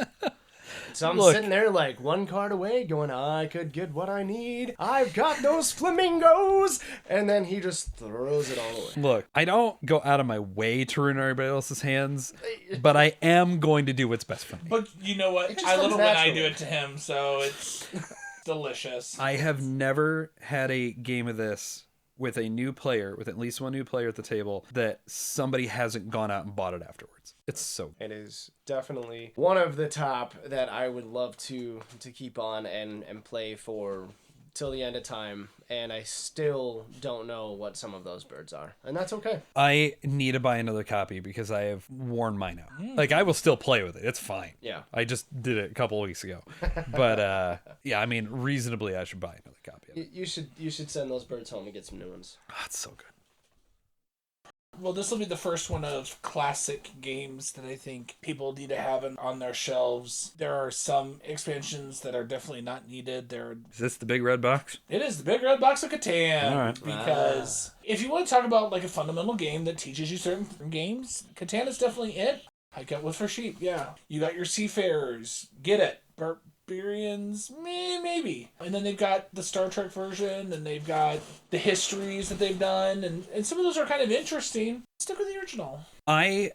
C: So I'm sitting there like one card away going, I could get what I need. I've got those flamingos. And then he just throws it all away.
B: Look, I don't go out of my way to ruin everybody else's hands, but I am going to do what's best for me.
A: But you know what? I love it when I do it to him, so it's delicious.
B: I have never had a game of this with a new player, with at least one new player at the table, that somebody hasn't gone out and bought it afterwards. It's so good.
C: It is definitely one of the top that I would love to keep on and play for till the end of time, and I still don't know what some of those birds are, and that's okay.
B: I need to buy another copy because I have worn mine out. Like, I will still play with it. It's fine.
C: Yeah.
B: I just did it a couple of weeks ago. But, yeah, I mean, reasonably, I should buy another copy of it.
C: You should send those birds home and get some new ones.
B: Oh, it's so good.
A: Well, this will be the first one of classic games that I think people need to have on their shelves. There are some expansions that are definitely not needed.
B: Is this the big red box?
A: It is the big red box of Catan.
B: All right.
A: Because if you want to talk about like a fundamental game that teaches you certain games, Catan is definitely it. Hike Up with For Sheep, yeah. You got your Seafarers, get it. Barbarians, maybe. And then they've got the Star Trek version, and they've got the histories that they've done, and some of those are kind of interesting. Stick with the original.
B: I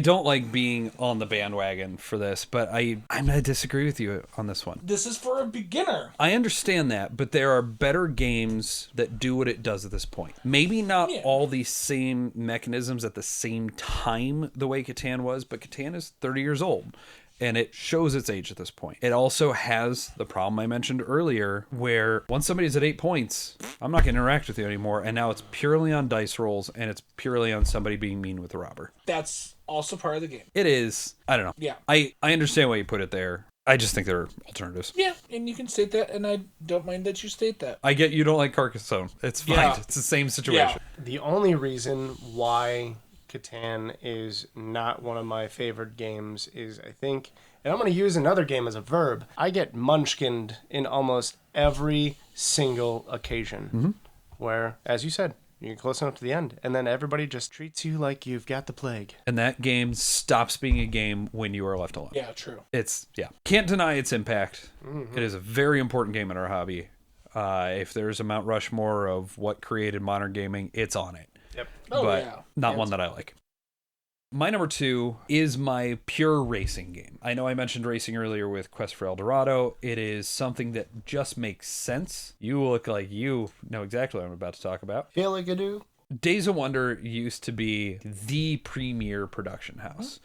B: don't like being on the bandwagon for this, but I'm going to disagree with you on this one.
A: This is for a beginner.
B: I understand that, but there are better games that do what it does at this point. Maybe not all the same mechanisms at the same time the way Catan was, but Catan is 30 years old. And it shows its age at this point. It also has the problem I mentioned earlier, where once somebody's at 8 points, I'm not going to interact with you anymore. And now it's purely on dice rolls, and it's purely on somebody being mean with a robber.
A: That's also part of the game.
B: It is. I don't know.
A: Yeah.
B: I understand why you put it there. I just think they're alternatives.
A: Yeah, and you can state that, and I don't mind that you state that.
B: I get you don't like Carcassonne. It's fine.
A: Yeah.
B: It's the same situation.
C: The only reason why Catan is not one of my favorite games is, I think, and I'm going to use another game as a verb, I get munchkined in almost every single occasion. Where, as you said, you get close enough to the end, and then everybody just treats you like you've got the plague.
B: And that game stops being a game when you are left alone.
A: Yeah, true.
B: Can't deny its impact. It is a very important game in our hobby. If there's a Mount Rushmore of what created modern gaming, it's on it.
C: Yep.
B: But not one that I like. My number 2 is my pure racing game. I know I mentioned racing earlier with Quest for El Dorado. It is something that just makes sense. You look like you know exactly what I'm about to talk about.
C: Feel like I do.
B: Days of Wonder used to be the premier production house.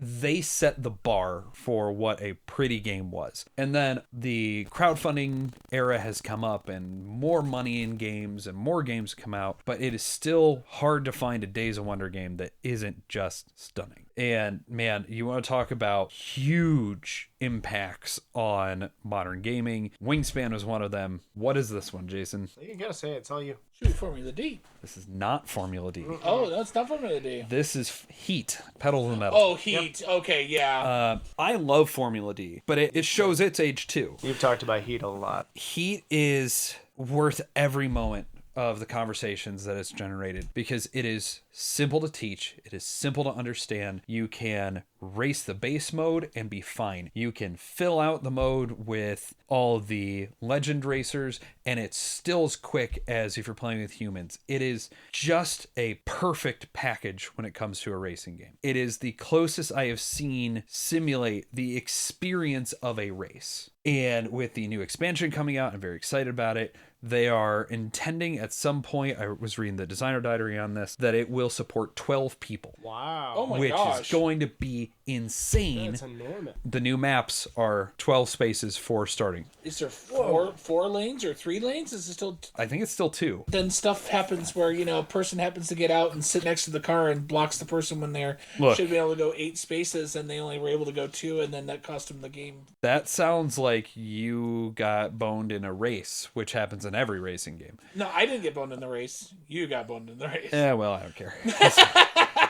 B: They set the bar for what a pretty game was. And then the crowdfunding era has come up and more money in games and more games come out, but it is still hard to find a Days of Wonder game that isn't just stunning. And man, you want to talk about huge impacts on modern gaming. Wingspan was one of them. What is this one, Jason?
C: You gotta say it, it's all you.
A: Shoot, Formula D.
B: This is not Formula D.
A: Oh, that's not Formula D.
B: This is Heat, Pedal to the Metal.
A: Oh, Heat. Yep. Okay, yeah.
B: I love Formula D, but it shows its age too.
C: You've talked about Heat a lot.
B: Heat is worth every moment of the conversations that it's generated because it is simple to teach. It is simple to understand. You can race the base mode and be fine. You can fill out the mode with all the legend racers and it's still as quick as if you're playing with humans. It is just a perfect package when it comes to a racing game. It is the closest I have seen simulate the experience of a race. And with the new expansion coming out, I'm very excited about it. They are intending at some point, I was reading the designer diary on this, that it will support 12 people.
C: Wow.
A: Oh my
B: which
A: gosh.
B: is going to be insane.
C: That's enormous.
B: The new maps are 12 spaces for starting.
A: Is there four lanes or 3 lanes? Is it still...
B: I think it's still 2.
A: Then stuff happens where, a person happens to get out and sit next to the car and blocks the person when they're...
B: Look.
A: Should be able to go 8 spaces and they only were able to go 2 and then that cost them the game.
B: That sounds like you got boned in a race, which happens in every racing game.
A: No, I didn't get boned in the race. You got boned in the race.
B: Yeah, well, I don't care.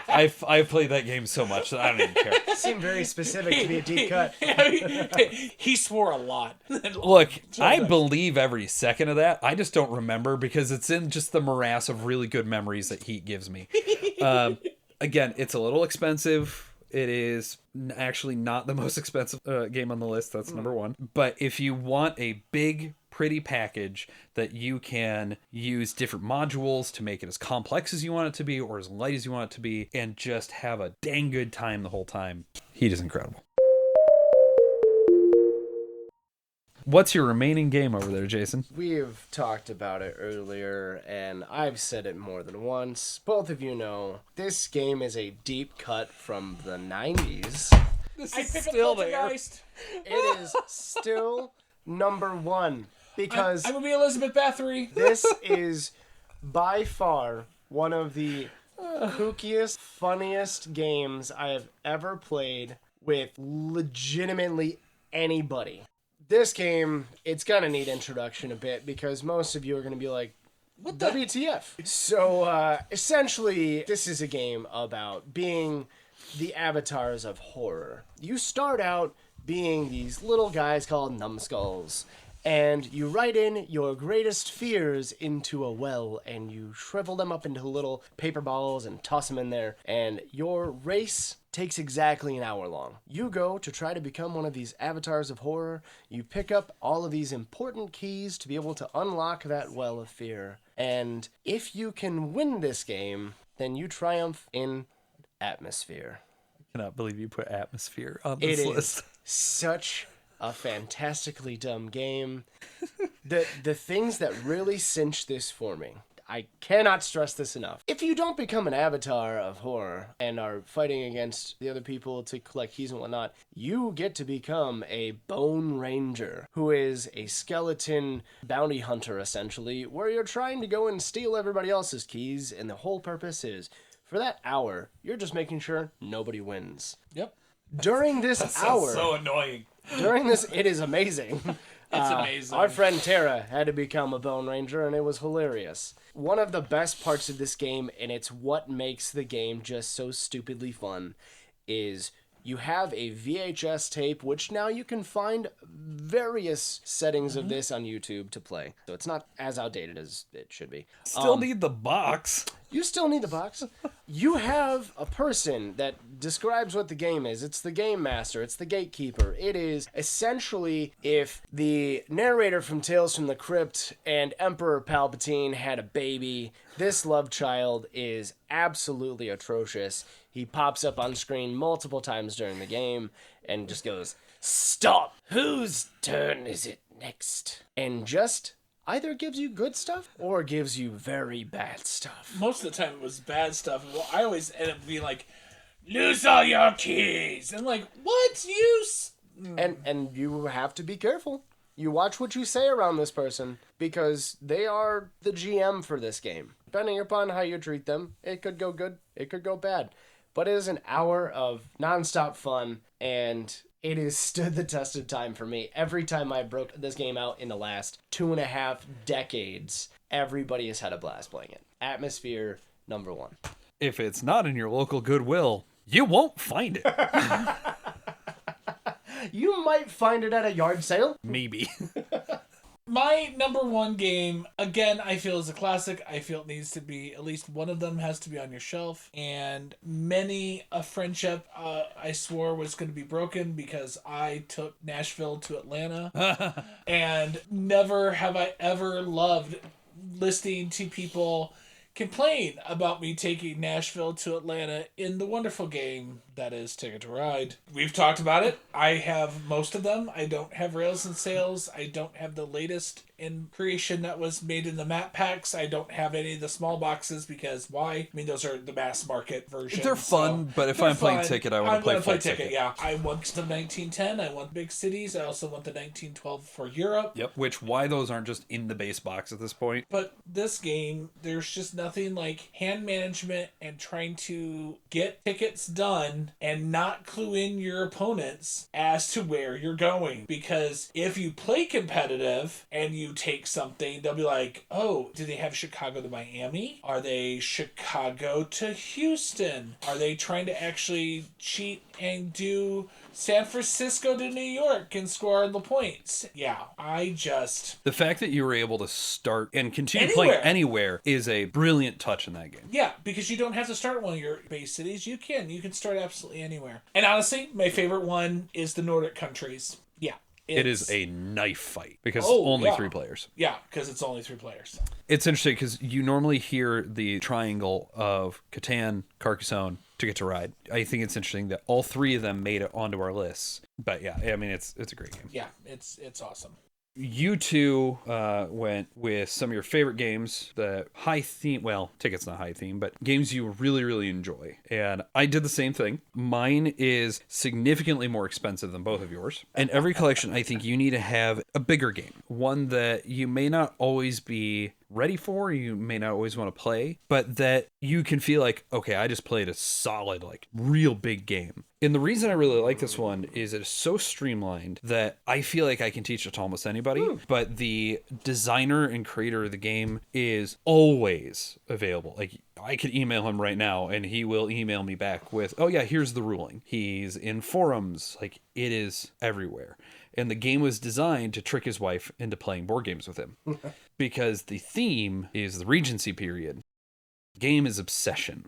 B: I've played that game so much that I don't even care.
C: Seemed very specific to be a deep cut.
A: He swore a lot.
B: Look, I believe every second of that. I just don't remember because it's in just the morass of really good memories that Heat gives me. Again, it's a little expensive. It is actually not the most expensive game on the list. That's number 1. But if you want a big, pretty package that you can use different modules to make it as complex as you want it to be or as light as you want it to be and just have a dang good time the whole time, Heat is incredible. What's your remaining game over there, Jason?
C: We've talked about it earlier, and I've said it more than once. Both of you know, this game is a deep cut from the 90s.
A: I pick still there.
C: It is still number 1. Because
A: I would be Elizabeth Bathory.
C: This is by far one of the kookiest, funniest games I have ever played with legitimately anybody. This game, it's gonna need introduction a bit because most of you are gonna be like, what the WTF? So essentially, this is a game about being the avatars of horror. You start out being these little guys called numbskulls. And you write in your greatest fears into a well, and you shrivel them up into little paper balls and toss them in there. And your race takes exactly an hour long. You go to try to become one of these avatars of horror. You pick up all of these important keys to be able to unlock that well of fear. And if you can win this game, then you triumph in atmosphere.
B: I cannot believe you put atmosphere on this list.
C: It is such a fantastically dumb game. The things that really cinch this for me, I cannot stress this enough. If you don't become an avatar of horror and are fighting against the other people to collect keys and whatnot, you get to become a Bone Ranger, who is a skeleton bounty hunter, essentially, where you're trying to go and steal everybody else's keys, and the whole purpose is, for that hour, you're just making sure nobody wins.
A: Yep.
C: During this hour...
B: so annoying.
C: During this, it is amazing.
A: It's amazing.
C: Our friend Tara had to become a Bone Ranger, and it was hilarious. One of the best parts of this game, and it's what makes the game just so stupidly fun, is you have a VHS tape, which now you can find various settings of this on YouTube to play. So it's not as outdated as it should be.
B: Still need the box.
C: You still need the box. You have a person that describes what the game is. It's the game master. It's the gatekeeper. It is essentially if the narrator from Tales from the Crypt and Emperor Palpatine had a baby. This love child is absolutely atrocious. He pops up on screen multiple times during the game and just goes, "Stop! Whose turn is it next?" And just either gives you good stuff or gives you very bad stuff.
A: Most of the time it was bad stuff. Well, I always end up being like, lose all your keys. And like, what?
C: And you have to be careful. You watch what you say around this person because they are the GM for this game. Depending upon how you treat them, it could go good, it could go bad. But it is an hour of nonstop fun, and it has stood the test of time for me. Every time I broke this game out in the last 2.5 decades, everybody has had a blast playing it. Atmosphere, number one.
B: If it's not in your local Goodwill, you won't find it.
C: You might find it at a yard sale.
B: Maybe.
A: My number one game, again, I feel is a classic. I feel it needs to be, at least one of them has to be on your shelf. And many a friendship I swore was going to be broken because I took Nashville to Atlanta. And never have I ever loved listening to people complain about me taking Nashville to Atlanta in the wonderful game that is Ticket to Ride. We've talked about it. I have most of them. I don't have Rails and Sails. I don't have the latest in creation that was made in the map packs. I don't have any of the small boxes because why? I mean, those are the mass market versions.
B: They're fun, but if I'm playing Ticket, I want to play full Ticket.
A: Yeah, I want the 1910. I want big cities. I also want the 1912 for Europe.
B: Yep. Why those aren't just in the base box at this point.
A: But this game, there's just nothing like hand management and trying to get tickets done and not clue in your opponents as to where you're going. Because if you play competitive and you take something, they'll be like, oh, do they have Chicago to Miami? Are they Chicago to Houston? Are they trying to actually cheat and do San Francisco to New York and score the points? Yeah,
B: the fact that you were able to start and continue
A: anywhere.
B: playing anywhere is a brilliant touch in that game.
A: Yeah, because you don't have to start one of your base cities. You can start absolutely anywhere. And honestly, my favorite one is the Nordic countries. Yeah.
B: It is a knife fight because only 3 players.
A: Yeah, because it's only 3 players.
B: It's interesting because you normally hear the triangle of Catan, Carcassonne, Ticket to Ride. I think it's interesting that all 3 of them made it onto our lists. But yeah, I mean, it's a great game.
A: Yeah, it's awesome.
B: You two went with some of your favorite games, the high theme, well, Ticket's not high theme, but games you really, really enjoy. And I did the same thing. Mine is significantly more expensive than both of yours. In every collection, I think you need to have a bigger game, one that you may not always be ready for, you may not always want to play, but that you can feel like, okay, I just played a solid, like, real big game. And the reason I really like this one is it is so streamlined that I feel like I can teach it to almost anybody, but the designer and creator of the game is always available. Like, I could email him right now and he will email me back with, oh yeah, here's the ruling. He's in forums. Like, it is everywhere. And the game was designed to trick his wife into playing board games with him because the theme is the Regency period. The game is Obsession.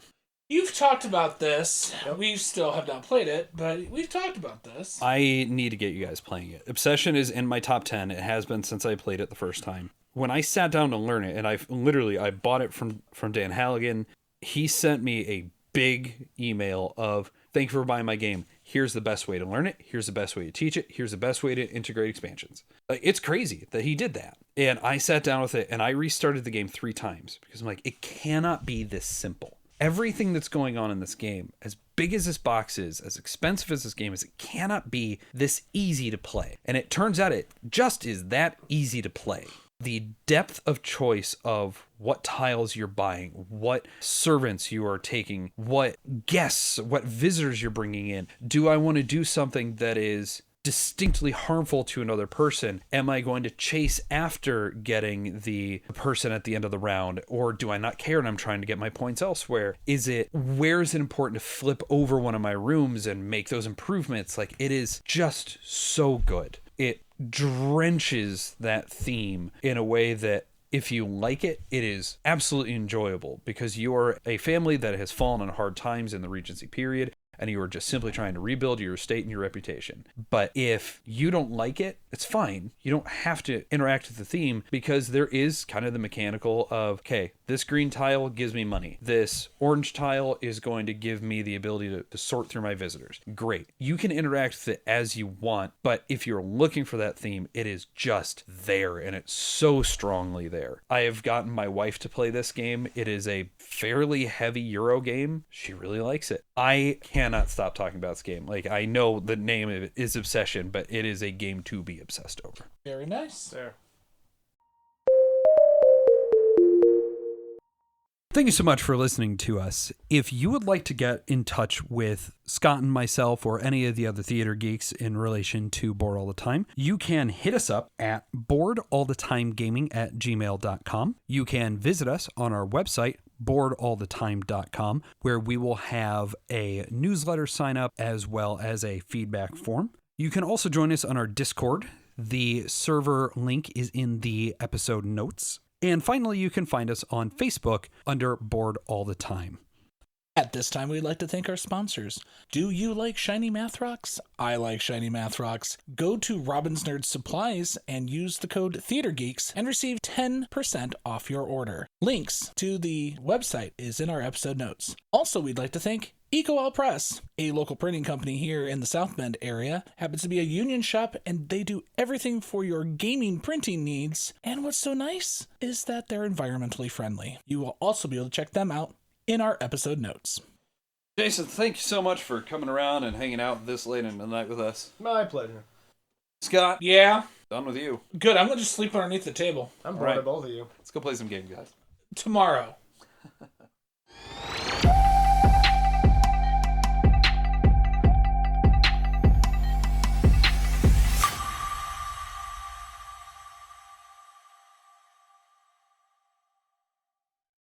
A: You've talked about this. Yep. We still have not played it, but we've talked about this.
B: I need to get you guys playing it. Obsession is in my top 10. It has been since I played it the first time. When I sat down to learn it, and I bought it from Dan Halligan, he sent me a big email of, thank you for buying my game. Here's the best way to learn it. Here's the best way to teach it. Here's the best way to integrate expansions. Like, it's crazy that he did that. And I sat down with it and I restarted the game 3 times because I'm like, it cannot be this simple. Everything that's going on in this game, as big as this box is, as expensive as this game is, it cannot be this easy to play. And it turns out it just is that easy to play. The depth of choice of what tiles you're buying, what servants you are taking, what guests, what visitors you're bringing in. Do I want to do something that is distinctly harmful to another person? Am I going to chase after getting the person at the end of the round, or do I not care and I'm trying to get my points elsewhere? Where is it important to flip over one of my rooms and make those improvements? Like, it is just so good. It drenches that theme in a way that, if you like it, it is absolutely enjoyable, because you are a family that has fallen on hard times in the Regency period, and you are just simply trying to rebuild your estate and your reputation. But if you don't like it, it's fine. You don't have to interact with the theme, because there is kind of the mechanical of, okay, this green tile gives me money. This orange tile is going to give me the ability to sort through my visitors. Great. You can interact with it as you want, but if you're looking for that theme, it is just there, and it's so strongly there. I have gotten my wife to play this game. It is a fairly heavy Euro game. She really likes it. I cannot stop talking about this game. Like, I know the name of it is Obsession, but it is a game to be obsessed over.
A: Very nice.
C: There.
B: Thank you so much for listening to us. If you would like to get in touch with Scott and myself or any of the other theater geeks in relation to Board All the Time, you can hit us up at boardallthetimegaming@gmail.com. You can visit us on our website, boardallthetime.com, where we will have a newsletter sign up as well as a feedback form. You can also join us on our Discord. The server link is in the episode notes. And finally, you can find us on Facebook under Board All the Time.
A: At this time, we'd like to thank our sponsors. Do you like shiny math rocks? I like shiny math rocks. Go to Robin's Nerd Supplies and use the code TheaterGeeks and receive 10% off your order. Links to the website is in our episode notes. Also, we'd like to thank EcoL Press, a local printing company here in the South Bend area. Happens to be a union shop, and they do everything for your gaming printing needs. And what's so nice is that they're environmentally friendly. You will also be able to check them out in our episode notes.
B: Jason, thank you so much for coming around and hanging out this late in the night with us.
C: My pleasure.
B: Scott,
A: Yeah?
B: done with you.
A: Good, I'm going to just sleep underneath the table.
C: I'm bored of both of you.
B: Let's go play some games, guys.
A: Tomorrow.